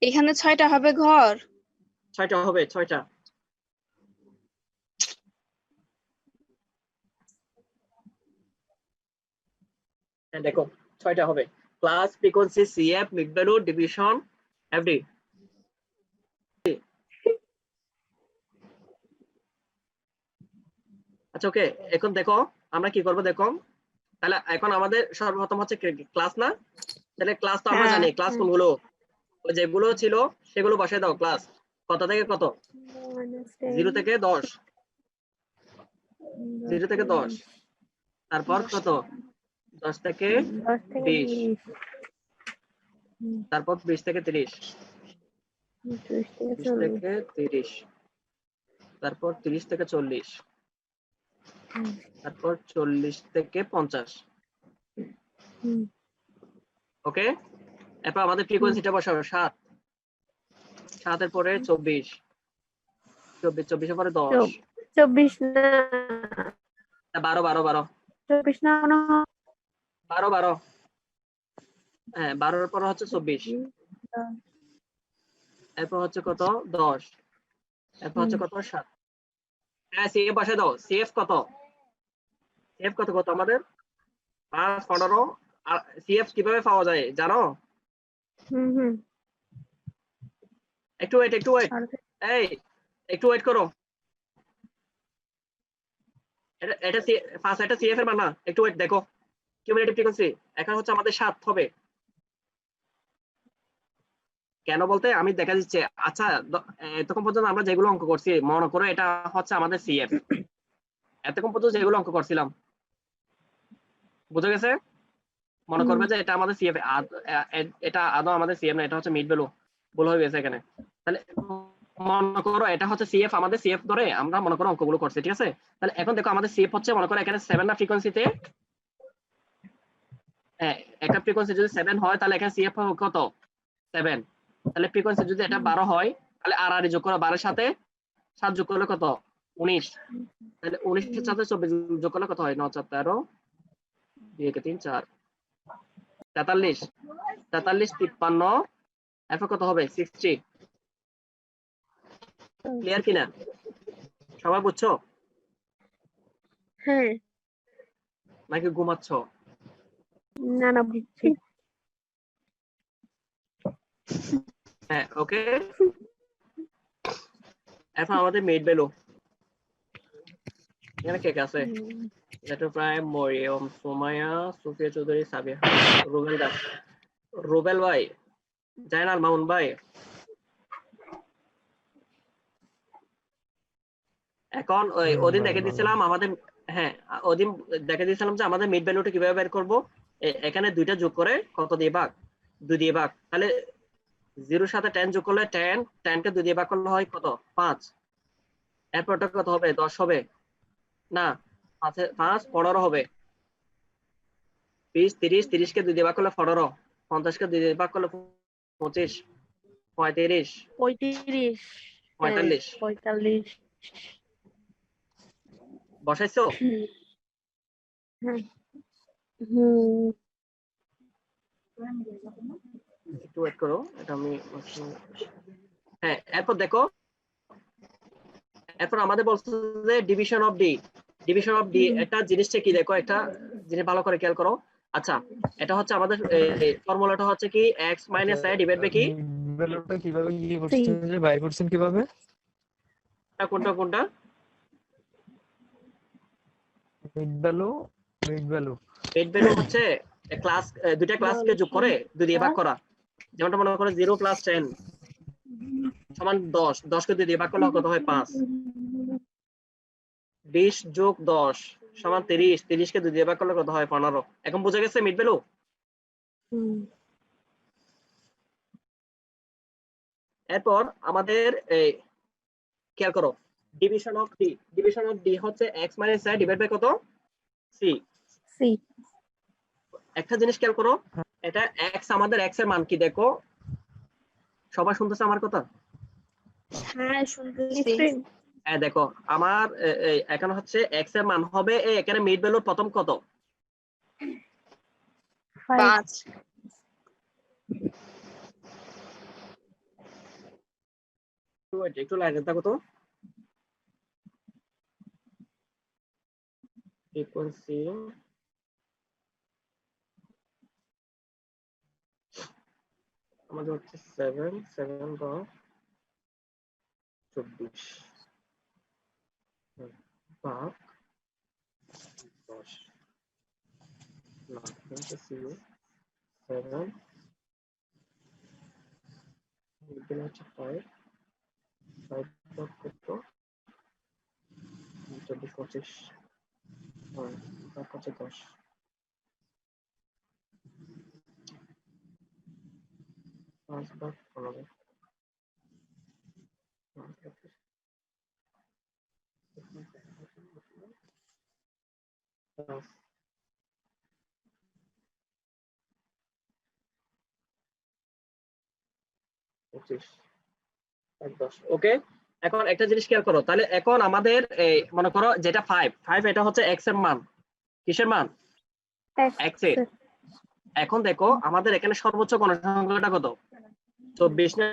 এখানে 6টা হবে ঘর। 6টা হবে, 6টা। হ্যাঁ দেখো 6টা হবে। Class, frequency, CF, mid value, division, FD. আচ্ছা ওকে, এখন দেখো আমরা কি করব দেখো। তাহলে এখন আমাদের সর্বপ্রথম হচ্ছে ক্লাস না? তাহলে ক্লাস তো আমরা হ্যাঁ, জানি, ক্লাস কোনগুলো? ওই যেগুলো ছিল সেগুলো বসায় দাও। ক্লাস কত থেকে কত? 0 থেকে 10। 0 থেকে 10। তারপর কত? 10 থেকে 20। তারপর 20 থেকে 30। 20 থেকে 30। তারপর 30 থেকে 40। তারপর 40 থেকে 50। ওকে, এরপর আমাদের ফ্রিকোয়েন্সিটা বসাবো 7। 7 এর পরে 24। 24 এর পরে 10। 24 না, 12 12 12 24 না, 12 12। হ্যাঁ 12 এর পরে হচ্ছে 24। এরপর হচ্ছে কত? 10। এরপর হচ্ছে কত? 7। হ্যাঁ সিএফ বসায় দাও। সিএফ কত? সিএফ কত কত আমাদের? 5 15। আর সিএফ কিভাবে পাওয়া যায় জানো? একটু ওয়েট, একটু ওয়েট। এই একটু ওয়েট করো। এটা ফার্স্ট এটা সিএফ এর মান না, একটু ওয়েট দেখো। কিউমুলেটিভ ফ্রিকোয়েন্সি এখন হচ্ছে আমাদের 7 হবে। কেন বলতে আমি দেখা দিচ্ছে। আচ্ছা এতক্ষণ পর্যন্ত আমরা যেগুলো অঙ্ক করছি মনে করো এটা হচ্ছে আমাদের সিএফ। এতক্ষণ পর্যন্ত যেগুলো অঙ্ক করছিলাম বুঝে গেছে? মনে করবে যে এটা আমাদের সিএফ, এটা আদৌ আমাদের সিএফ না, এটা হচ্ছে মিড ভ্যালু। ভুল হয়ে গেছে এখানে। তাহলে মনে করো এটা হচ্ছে সিএফ, আমাদের সিএফ ধরে আমরা মনে করো অঙ্কগুলো করছি, ঠিক আছে? তাহলে এখন দেখো আমাদের সিএফ হচ্ছে মনে করো এখানে 7 না ফ্রিকোয়েন্সিতে। হ্যাঁ একটা ফ্রিকোয়েন্সি যদি 7 হয় তাহলে এখানে সিএফ কত? 7। তাহলে ফ্রিকোয়েন্সি যদি এটা 12 হয় তাহলে আর আর যোগ করো, 12 এর সাথে 7 যোগ করলে কত? 19। তাহলে 19 এর সাথে 24 যোগ করলে কত হয়? 9 4 13 2 1 3 4 43। 43 53। এরপর কত হবে? 60। ক্লিয়ার কিনা? সবাই বুঝছো হ্যাঁ, নাকি ঘুমাচ্ছ? না না, বুঝছি। হ্যাঁ ওকে। এখন আমাদের মিড ভ্যালু এখানে কে কে আছে? Letter prime, Mariyam, Sumaiya, Sufiya Chowdhury, Sabiya, Rubel Das. রুবেল ভাই, জাইনাল মামুন ভাই। এখন ওদিন দেখে দিয়েছিলাম আমাদের, হ্যাঁ ওদিন দেখে দিয়েছিলাম যে আমাদের মিড ভ্যালুটা কিভাবে বের করব। এখানে দুইটা যোগ করে কত দিয়ে ভাগ? 2 দিয়ে ভাগ। তাহলে 0 এর সাথে 10 যোগ করলে 10, 10 কে 2 দিয়ে ভাগ করলে হয় কত? 5। এরপরটা কত হবে? 10 হবে না? 5 15 হবে। 20 30, 30 কে 2 দিয়ে ভাগ করলে 15, 50 কে 2 দিয়ে ভাগ করলে 25, 35, 35, 45। 45। বসাইছো? একটু ওয়েট করো, এটা আমি। হ্যাঁ এরপর দেখো, এরপর আমাদের বলছে যে division of D. Division of D একটা জিনিসটা কি দেখো, একটা জিনিস ভালো করে খেয়াল করো। আচ্ছা এটা হচ্ছে আমাদের ফর্মুলাটা হচ্ছে কি x - a ডিভাইড বাই কি ভ্যালুটা কিভাবে কি করছেন যে বাই করছেন কিভাবে? কোনটা কোনটা? মিড ভ্যালু মিড ভ্যালু হচ্ছে ক্লাস দুইটা ক্লাসকে যোগ করে 2 দিয়ে ভাগ করা। যেমনটা মনে করো 0 + 10 সমান 10, 10 কে 2 দিয়ে ভাগ করলে কত হয়? 5। 20 + 10 সমান 30, 30 কে 2 দিয়ে ভাগ করলে কত হয়? 15। এখন বুঝা গেছে মিড ভ্যালু? এরপর আমাদের এই খেয়াল করো ডিভিশন অফ ডি হচ্ছে x - a ডিভাইড বাই কত? c। সি একটা জিনিস খেয়াল করো, এটা x, আমাদের x এর মান কি দেখো? সবাই শুনতেছে আমার কথা? হ্যাঁ শুনতেছি। হ্যাঁ দেখো, আমার এখানে হচ্ছে x এর মান হবে এখানে মিড ভ্যালুর প্রথম কত? 5 একটু লাইনে থাকো তো। ফ্রিকোয়েন্সি আমাদের হচ্ছে 7 বা 24 ভাগ 10 না হচ্ছে 7 এখানে হচ্ছে 5 ভাগ কত? 24 25 ভাগ হচ্ছে 10 5 ভাগ 15 25 এক 10। ওকে, এখন একটা জিনিস খেয়াল করো, তাহলে এখন আমাদের মনে করো যেটা 5 এটা হচ্ছে x এর মান। কিসের মান? x এর। এখন দেখো আমাদের এখানে সর্বোচ্চ গণসংখ্যাটা কত? 24 না?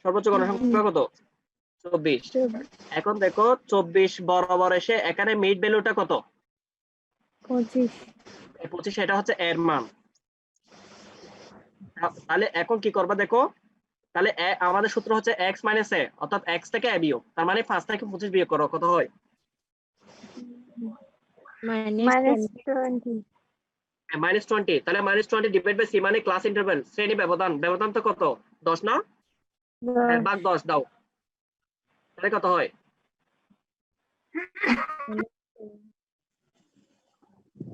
সর্বোচ্চ গণসংখ্যা কত? 24। এখন দেখো 24 বরাবর এসে এখানে মিড ভ্যালুটা কত? 25 এটা হচ্ছে এর মান। তাহলে এখন কি করবা দেখো, তাহলে আমাদের সূত্র হচ্ছে x - a, অর্থাৎ x থেকে a বিয়োগ, তার মানে 5 থেকে 25 বিয়োগ করো, কত হয়? -20। তাহলে -20 ডিভাইড বাই c মানে ক্লাস ইন্টারভ্যাল, শ্রেণী ব্যবধান। ব্যবধান তো কত? 10 না? ভাগ 10 দাও, তাহলে কত হয়?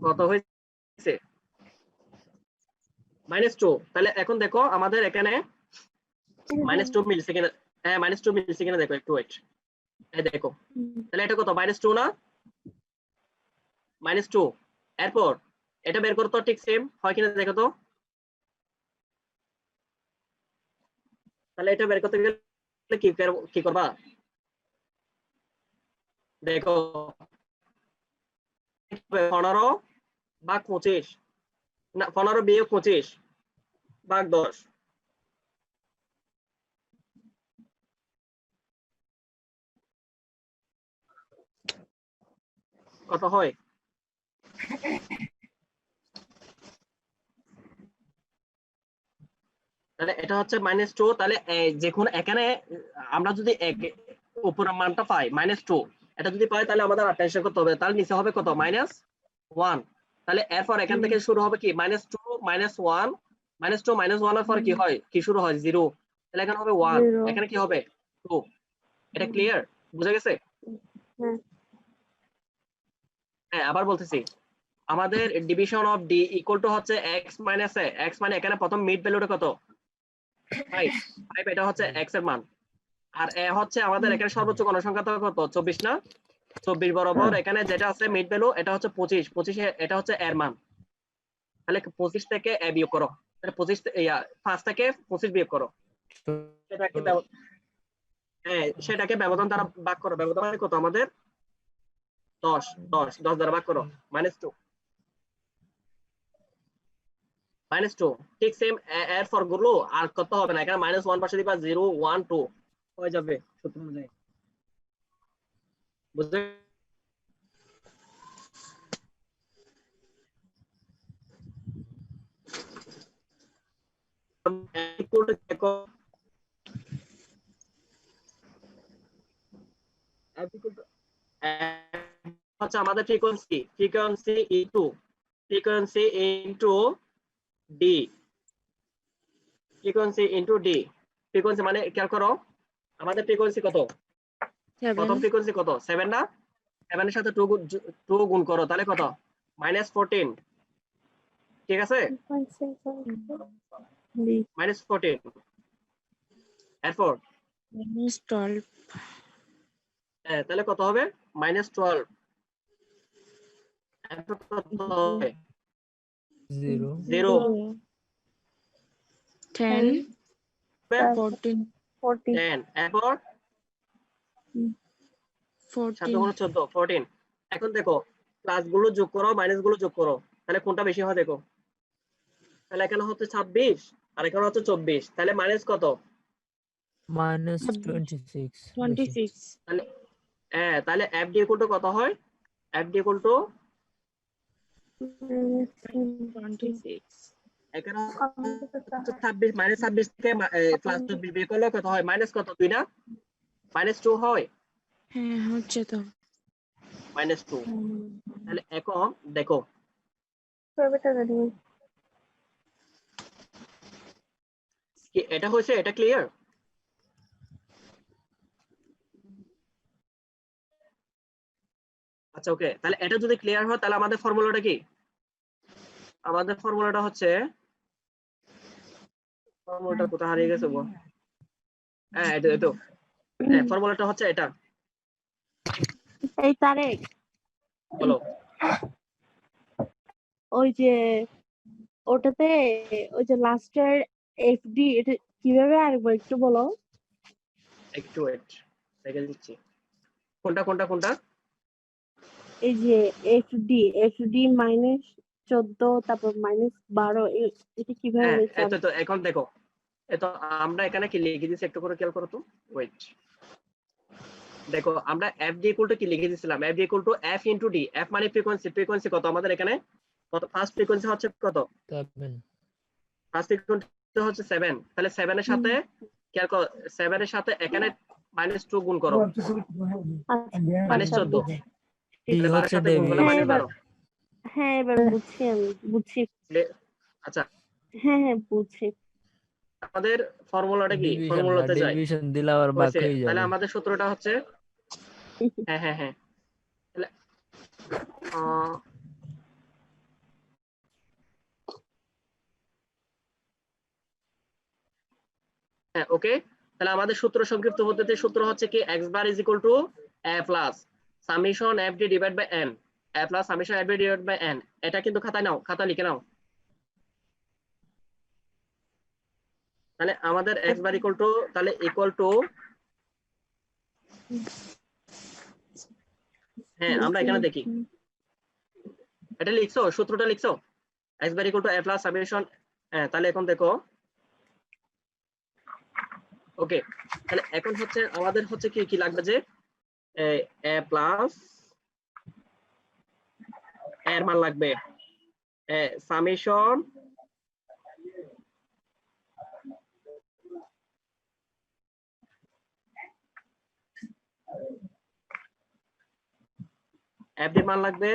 কত হয়েছে? -2। তাহলে এখন দেখো আমাদের এখানে -2 মিলছে কিনা। হ্যাঁ -2 মিলছে কিনা দেখো, একটু ওয়েট। এই দেখো, তাহলে এটা কত? -2 না? -2। এরপর এটা বের করো তো, ঠিক সেম হয় কিনা দেখো তো। তাহলে এটা বের করতে গেলে কি করবা দেখো? 15 ভাগ 25 না, 15 বিয়োগ 25 ভাগ 10 কত হয়? তাহলে এটা হচ্ছে -2। তাহলে যখন এখানে আমরা যদি উপরের মানটা পাই -2, এটা যদি পাই তাহলে আমাদের টেনশন করতে হবে, তাহলে নিচে হবে কত? -1। তাহলে এরপর এখান থেকে শুরু হবে কি? -2 -1 -2 -1 এর পর কি হয়? কি শুরু হয়? 0। তাহলে এখানে হবে 1, এখানে কি হবে? 2। এটা ক্লিয়ার? বুঝা গেছে? হ্যাঁ আবার বলতেছি, আমাদের division of D equal to হচ্ছে x - a। x মানে এখানে প্রথম মিড ভ্যালুটা কত? 5। এটা হচ্ছে x এর মান। আর a হচ্ছে আমাদের এখানে সর্বোচ্চ গণসংখ্যা তো কত? 24 না? 24 বরাবর এখানে যেটা আছে মিড ভ্যালু, এটা হচ্ছে 25। 25 এটা হচ্ছে এর মান। তাহলে 25 থেকে a বিয়োগ করো। তাহলে 5 থেকে 25 বিয়োগ করো। সেটাকে ব্যবধান দ্বারা ভাগ করো। ব্যবধান মানে কত আমাদের? 10 দ্বারা ভাগ করো। -2 ঠিক সেম এর ফর গুলো আর কত হবে না, এখানে -1 পাশে দিবা, 0 1 2 হয়ে যাবে সূত্র অনুযায়ী। বুঝতে ইকুয়াল টু দেখো f ইকুয়াল টু হচ্ছে আমাদের ফ্রিকোয়েন্সি ইনটু ডি ফ্রিকোয়েন্সি মানে খেয়াল করো আমাদের ফ্রিকোয়েন্সি কত প্রথম ফ্রিকোয়েন্সি কত 7 না 7 এর সাথে 2 গুণ করো তাহলে কত -14 ঠিক আছে -14 এরপর -12 তাহলে কত হবে -12 এরপর কত হবে 0 0 10 14 10 এরপর 7 গুণ 14 14 এখন দেখো প্লাস গুলো যোগ করো মাইনাস গুলো যোগ করো তাহলে কোনটা বেশি হয় দেখো তাহলে এখানে হচ্ছে 26 আর এখানে হচ্ছে 24 তাহলে মাইনাস কত -26 26 তাহলে তাহলে fd ইকুয়াল টু কত হয় fd ইকুয়াল টু 26 এখানে হচ্ছে 26 -26 থেকে প্লাস 24 বের করলে কত হয় মাইনাস কত 2 না -2 হয় হ্যাঁ হচ্ছে তো -2 তাহলে এখন দেখো কি এটা হয়েছে এটা ক্লিয়ার আচ্ছা ওকে তাহলে এটা যদি ক্লিয়ার হয় তাহলে আমাদের ফর্মুলাটা কি আমাদের ফর্মুলাটা হচ্ছে ফর্মুলাটা কোথায় হারিয়ে গেছে গো এটা ফর্মুলাটা হচ্ছে এটা এই তারেক বলো ওই যে ওটাতে ওই যে লাস্টের এফডি এটা কিভাবে আরেকবার একটু বলো একটু ওয়েট দেখে দিচ্ছি কোনটা এই যে এফডি -14 তারপর -12 এটা কিভাবে এত তো এখন দেখো এত আমরা এখানে কি লিখে দিয়েছি একটু করে খেয়াল করো তো ওয়েট দেখো আমরা fd ইকুয়াল টু কি লিখে দিয়েছিলাম fd equal to f into d f মানে ফ্রিকোয়েন্সি কত আমাদের এখানে কত ফার্স্ট ফ্রিকোয়েন্সি হচ্ছে কত 7 ফার্স্ট ফ্রিকোয়েন্সি হচ্ছে 7 তাহলে 7 এর সাথে খেয়াল করো 7 এর সাথে এখানে -2 গুণ করো -14 এই তাহলে হচ্ছে সাথে গুণ করলে -12 হ্যাঁ এবার বুঝছি আচ্ছা হ্যাঁ বুঝছি আমাদের ফর্মুলাটা কি ফর্মুলাতে যাই ডিভিশন দিলে আবার বাদ হয়েছে, হয়ে যাবে তাহলে আমাদের সূত্রটা হচ্ছে হ্যাঁ তাহলে ওকে তাহলে আমাদের সূত্র সংক্ষিপ্ত পদ্ধতির সূত্র হচ্ছে কি x bar is equal to a plus summation fd divide by n a plus summation fd divide by n এটা কিন্তু খাতায় নাও খাতা লিখে নাও তাহলে আমাদের x বার ইকুয়াল টু তাহলে ইকুয়াল টু আমরা এখানে দেখি এটা লিখছো সূত্রটা লিখছো x bar equal to a plus summation তাহলে এখন দেখো ওকে তাহলে এখন হচ্ছে আমাদের হচ্ছে কি লাগবে যে a প্লাস এর মান লাগবে সামেশন fd মান লাগবে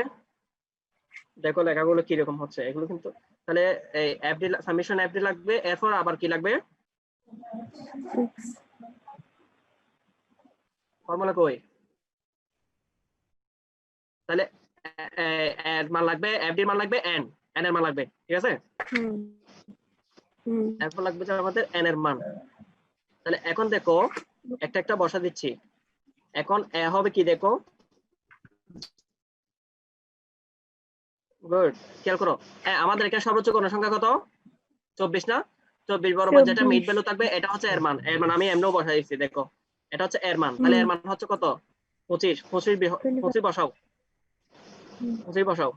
দেখো লেখাগুলো কি রকম হচ্ছে এগুলো কিন্তু তাহলে এই fd সামেশন fd লাগবে এরপর আবার কি লাগবে ফর্মুলা কই তাহলে এর মান লাগবে fd মান লাগবে n এর মান লাগবে ঠিক আছে এরপর লাগবে যে আমাদের n এর মান তাহলে এখন দেখো একটা বসা দিচ্ছি এখন a হবে কি দেখো গুড খেয়াল করো আমাদের এখানে সর্বোচ্চ কোণ সংখ্যা কত 24 না 24 বরাবর যেটা মিড ভ্যালু থাকবে এটা হচ্ছে এর মান আমি এমনও বসাই দিয়েছি দেখো এটা হচ্ছে এর মান তাহলে এর মান হচ্ছে কত 25 বসাও 25 বসাও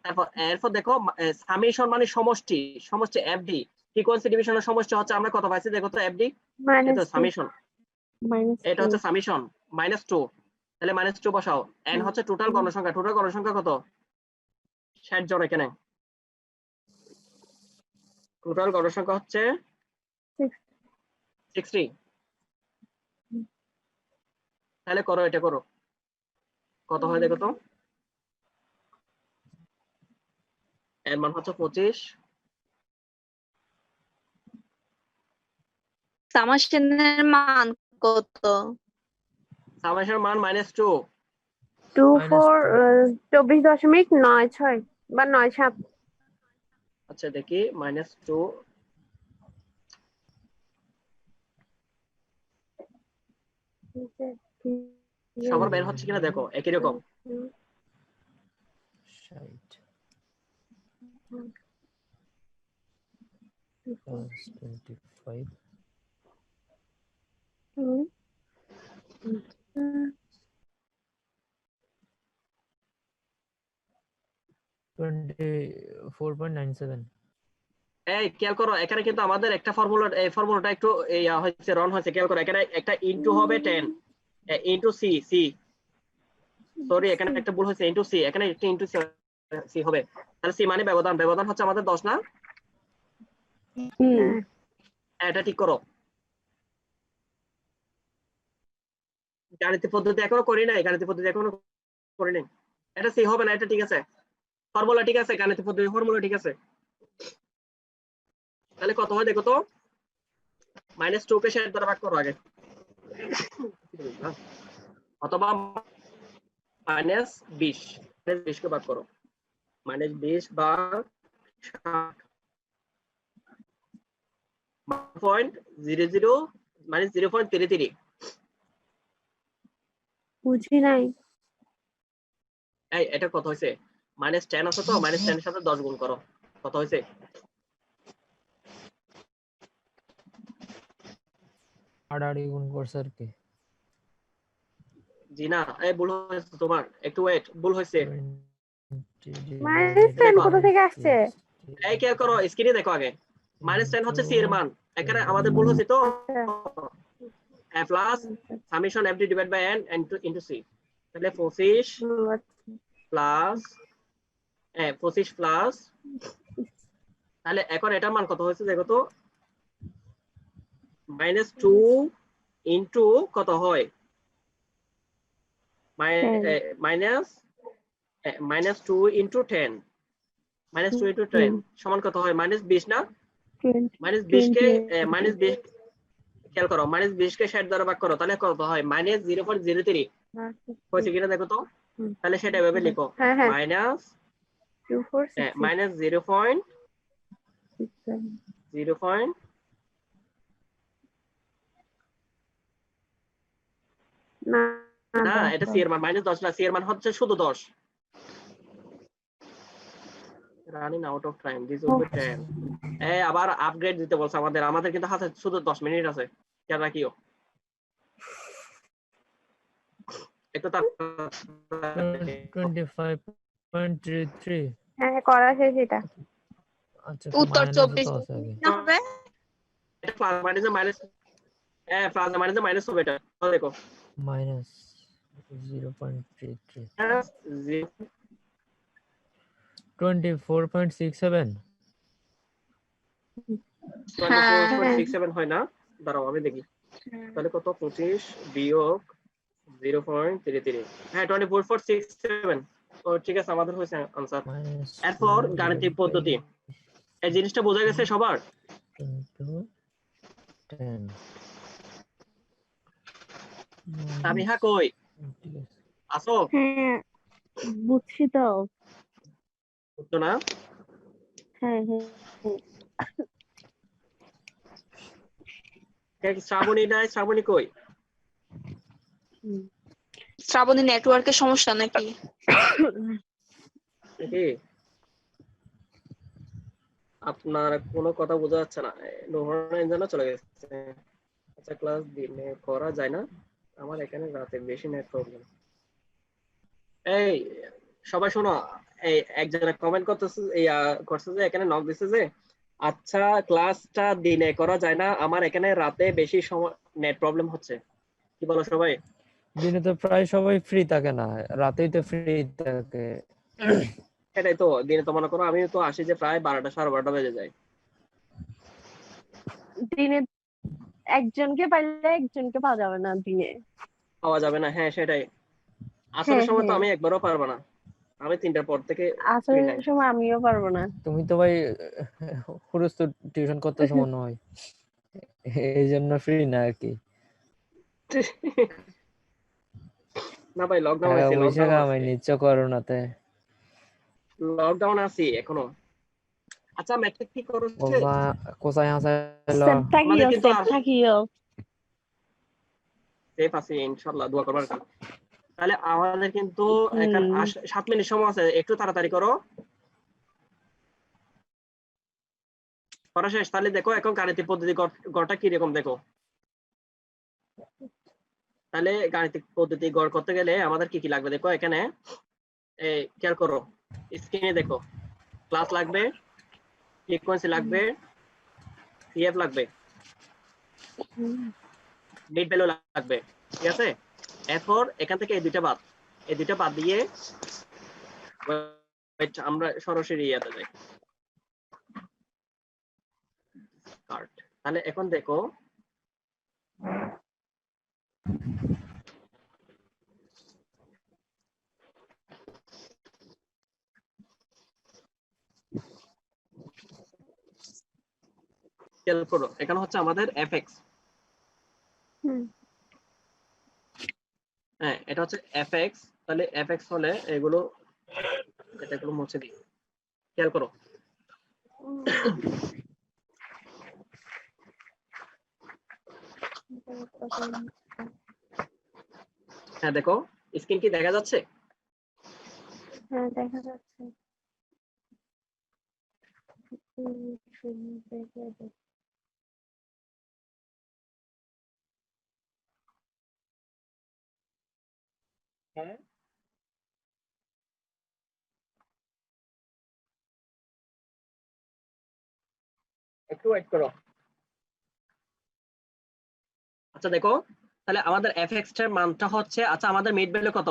তারপর এরপর দেখো সামেশন মানে সমষ্টি fd ফ্রিকোয়েন্সি ডিভিশনের সমষ্টি হচ্ছে আমরা কত পাইছি দেখো তো fd এটা সামেশন এটা হচ্ছে সামেশন -2 তাহলে -2 বসাও n হচ্ছে টোটাল গণসংখ্যা কত 60 জন এখানে টোটাল গণসংখ্যা হচ্ছে 60। তাহলে করো, এটা করো, কত হয় দেখো তো। এর মান হচ্ছে 25। সামাসেনের মান কত? সামেশের মান -2। 24.96 বা 97। আচ্ছা দেখি, -2 সবার বের হচ্ছে কিনা দেখো, একই রকম। 60 plus 25 24.97 এই খেয়াল করো, এখানে কিন্তু আমাদের একটা ফর্মুলা, এই ফর্মুলাটা একটু হচ্ছে রন হয়েছে, খেয়াল করো, এখানে একটা ইনটু হবে 10 ইনটু সি সি সরি, এখানে একটা ভুল হয়েছে, ইনটু সি, এখানে একটা ইনটু সি হবে। তাহলে সি মানে ব্যবধান, ব্যবধান হচ্ছে আমাদের 10 না? এটা ঠিক করো। গাণিতিক পদ্ধতি এখনো করি নাই, গাণিতিক পদ্ধতি এখনো করি নাই। এটা সি হবে না, এটা ঠিক আছে, ফর্মুলা ঠিক আছে, গাণিতিক পদ্ধতি ফর্মুলা ঠিক আছে। তাহলে কত হয় দেখো তো, -2 কে 60 দ্বারা ভাগ করো আগে, অথবা -20 -20 কে ভাগ করো, -20 বা 0.00 -0.33। বুঝি নাই। এই এটা কত হয়েছে? -10 আছে তো, -10 এর সাথে 10 গুণ করো, কত হয়েছে? আড়াআড়ি গুণ করছে আর কি। জি না, এই ভুল হয়েছে তোমার, একটু ওয়েট, ভুল হয়েছে। -10 কোথা থেকে আসছে? এই খেয়াল করো, স্ক্রিনে দেখো আগে, -10 হচ্ছে সি এর মান, এখানে আমাদের ভুল হচ্ছে তো, plus summation FD divide by N into C. তাহলে 25 প্লাস 25 প্লাস, তাহলে এখন এটার মান কত হয়েছে দেখো তো, -2 ইনটু কত হয়, -2 ইনটু 10, -2 ইনটু 10 সমান কত হয়, -20 না? -20 কে -20 খেয়াল করো, -20 কে 60 দ্বারা ভাগ করো, তাহলে কত হয়, -0.03 হয়েছে কিনা দেখো তো। তাহলে সেটা এভাবে লিখো, মাইনাস -0.0. না, এটা সি এর মান, -10 না, সি এর মান হচ্ছে শুধু 10। Running out of time, this will be 10। আবার আপগ্রেড দিতে বলছে আমাদের কিন্তু হাতে শুধু 10 মিনিট আছে, খেয়াল রাখিও একটু। 25.33। হ্যাঁ, করা শেষ এটা। আচ্ছা, উত্তর মাইনাস 24 তো আছে আগে। হবে। এটা প্লাস মাইনাসে মাইনাস, প্লাস মাইনাসে মাইনাস হবে, এটা দেখো, মাইনাস 0.33 24.67। 24.67 হয় না? দাঁড়াও আমি দেখি, তাহলে কত, 25 বিয়োগ 0.33, হ্যাঁ 24.67। তো ঠিক আছে, আমাদের হয়েছে आंसर। এরপর গাণিতিক পদ্ধতি, এই জিনিসটা বোঝা গেছে সবার? সামিহা কই আসো? হ্যাঁ, বুঝছি তো। বুঝছো না? হ্যাঁ। শ্রাবণী নাই, শ্রাবণী কই? শ্রাবণী নেটওয়ার্কের সমস্যা নাকি? নাকি আপনার কোনো কথা বোঝা যাচ্ছে না, যেন চলে গেছে। আচ্ছা, ক্লাস দিনে করা যায় না, আমার এখানে রাতে বেশি নেট প্রবলেম। এই সবাই শোনো, এই একজনে কমেন্ট করতেছে, করছে যে এখানে নক দিছে যে, আচ্ছা ক্লাসটা দিনে করা যায় না, আমার এখানে রাতে বেশি সময় নেট প্রবলেম হচ্ছে, কি বলো সবাই? দিনে তো প্রায় সবাই ফ্রি থাকে না, রাতেই তো ফ্রি থাকে। সেটাই তো, দিনে তো মনে করো আমি তো আসি যে প্রায় 12টা 12:30 বেজে যায়, দিনে একজনকে পাইলে একজনকে পাওয়া যাবে না দিনে। পাওয়া যাবে না, হ্যাঁ সেটাই। হ্যাঁ আসরের সময় তো হ্যাঁ, আমি একবারও পারবো না, আমি 3টার পর থেকে ফ্রি নাই। আসরের সময় আমিও পারবো না। তুমি তো ভাই হুরুস তো টিউশন করতেছো মনে হয়, এই জন্য ফ্রি না আর কি। না ভাই, লকডাউন টাকা আছে, পয়সা লকডাউন কামাই আছে, নিচ্ছ করোনাতে। লকডাউন আছি এখনো। আচ্ছা ম্যাট্রিক কি করছে? বাবা কোথায় হাসাইল। সেফ আমাদের থাকিও, কিন্তু সেফ আর থাকিও। সেফ আছি ইনশাআল্লাহ, দোয়া করবার কারণ। তাহলে আমাদের কিন্তু এখন 7 মিনিট সময় আছে, একটু তাড়াতাড়ি করো। পড়া শেষ? তাহলে দেখো এখন গাণিতিক পদ্ধতি গড়টা কি রকম দেখো। তাহলে গাণিতিক পদ্ধতি গড় করতে গেলে আমাদের কি কি লাগবে দেখো এখানে, খেয়াল করো স্ক্রিনে দেখো। ক্লাস লাগবে, ফ্রিকোয়েন্সি লাগবে, সিএফ লাগবে, মিড ভ্যালু লাগবে, ঠিক আছে। এরপর এখান থেকে এই দুইটা বাদ দিয়ে আমরা সরাসরি ইয়াতে যাই। তাহলে এখন দেখো খেয়াল করো, এখানে হচ্ছে আমাদের এফএক্স। হ্যাঁ এটা হচ্ছে এফএক্স। তাহলে এফএক্স হলে এগুলো মুছে দিই। খেয়াল করো হ্যাঁ দেখো স্ক্রিন কি দেখা যাচ্ছে? হ্যাঁ দেখা যাচ্ছে। হ্যাঁ একটু ওয়েট করো। আচ্ছা দেখো, তাহলে আমাদের এফএক্স এর মানটা হচ্ছে, আচ্ছা আমাদের মিড ভ্যালু কত?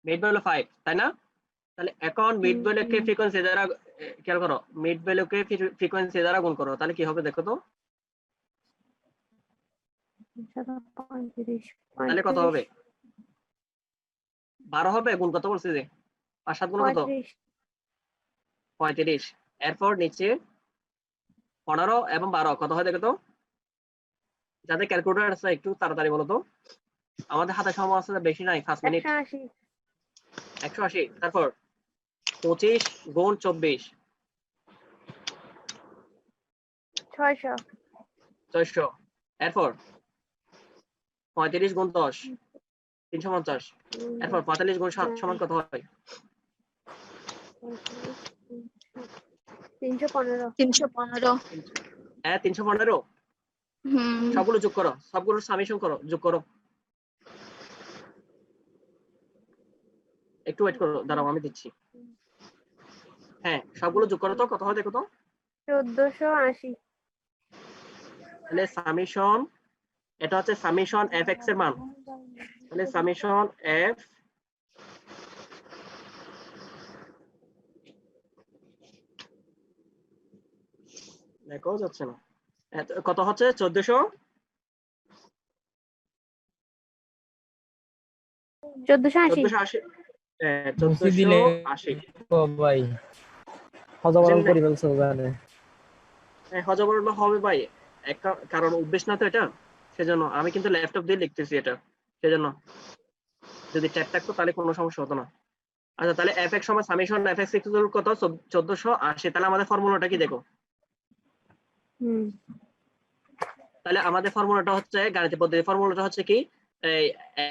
মিড ভ্যালু 5, তাই না? তাহলে এখন মিড ভ্যালুকে ফ্রিকোয়েন্সি দ্বারা, খেয়াল করো, মিড ভ্যালুকে ফ্রিকোয়েন্সি দ্বারা গুণ করো, তাহলে কি হবে দেখো তো। তাহলে কত হবে? 12 হবে। গুণ কত বলছি যে 5 7 গুণ কত? 35। এরপর নিচে 15 এবং 12 কত হয় দেখো তো। যাদের ক্যালকুলেটর আছে একটু তাড়াতাড়ি বলো তো, আমাদের হাতে সময় আছে বেশি নাই, 5 মিনিট। 180। তারপর 25 গুণ 24 600। এরপর 35 গুণ 10 350। এরপর 45 গুণ 7 সমান কত হয়? 315। হ্যাঁ 315। সবগুলো যোগ করো, সবগুলো সামেশন করো, যোগ করো। একটু ওয়েট করো, দাঁড়াও আমি দিচ্ছি। হ্যাঁ সবগুলো যোগ করো তো কত হয় দেখো তো। 1480। তাহলে সামেশন, এটা হচ্ছে সামেশন এফ এক্স এর মান। তাহলে সামেশন এফ দেখো যাচ্ছে না, কত হচ্ছে? 1480। মুছি দিলে 1480। ভাই হজবরল করে ফেলছো ওখানে। হ্যাঁ হজবরল হবে ভাই, কারণ অভ্যেস না তো এটা, সেজন্য। আমি কিন্তু ল্যাপটপ দিয়ে লিখতেছি এটা, সেজন্য। যদি ট্যাব থাকতো তাহলে কোনো সমস্যা হতো না। আচ্ছা তাহলে এফ এক্স সমান সামেশন এফ এক্স ইকুয়াল কত? 1480। তাহলে আমাদের ফর্মুলাটা কি দেখো। তাহলে আমাদের ফর্মুলাটা হচ্ছে, গাণিতিক পদ্ধতির ফর্মুলাটা হচ্ছে কি, এই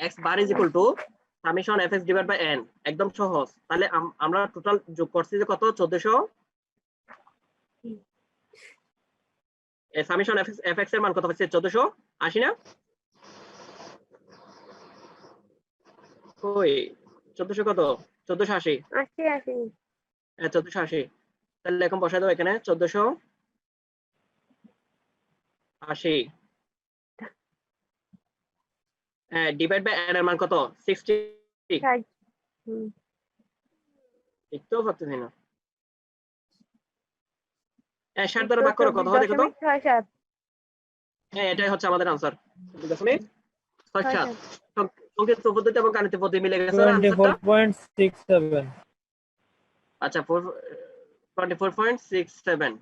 x bar is equal to summation F X divide by n। একদম সহজ। তাহলে আমরা টোটাল যোগ করছি যে কত? 1400। সামেশন এফ এক্স এর মান কত পাচ্ছি? 1480 না? কই 1400 কত? 1480। 1480। তাহলে এখন বসাই দাও এখানে 1480 ডিভাইড বাই n এর মান কত? 60। লিখতেও পারতেছি না। 60 দ্বারা ভাগ করো কত হয় দেখো তো 2.67 হ্যাঁ এটাই হচ্ছে আমাদের आंसर 2.67 সংকেত পদ্ধতি এবং গাণিতিক পদ্ধতি মিলে গেছে না आंसरটা 24.67 আচ্ছা 24.67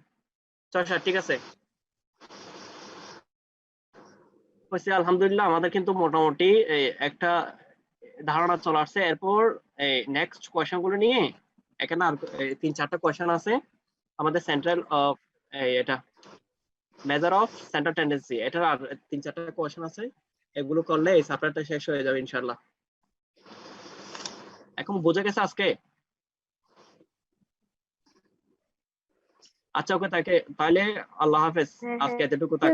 66 ঠিক আছে হইছে আলহামদুলিল্লাহ আমাদের কিন্তু মোটামুটি একটা ধারণা চলে আসছে এরপর নেক্সট কোশ্চেন গুলো নিয়ে এখানে আর 3-4টা কোশ্চেন আছে আমাদের সেন্ট্রাল অফ এটা মেজার অফ সেন্ট্রাল টেন্ডেন্সি এটা আর 3-4টা কোশ্চেন আছে এগুলো করলে এই চ্যাপ্টারটা শেষ হয়ে যাবে ইনশাআল্লাহ এখন বোঝা গেছে আজকে আচ্ছা ওকে তাহলে আল্লাহ হাফেজ আজকে এতটুকু থাক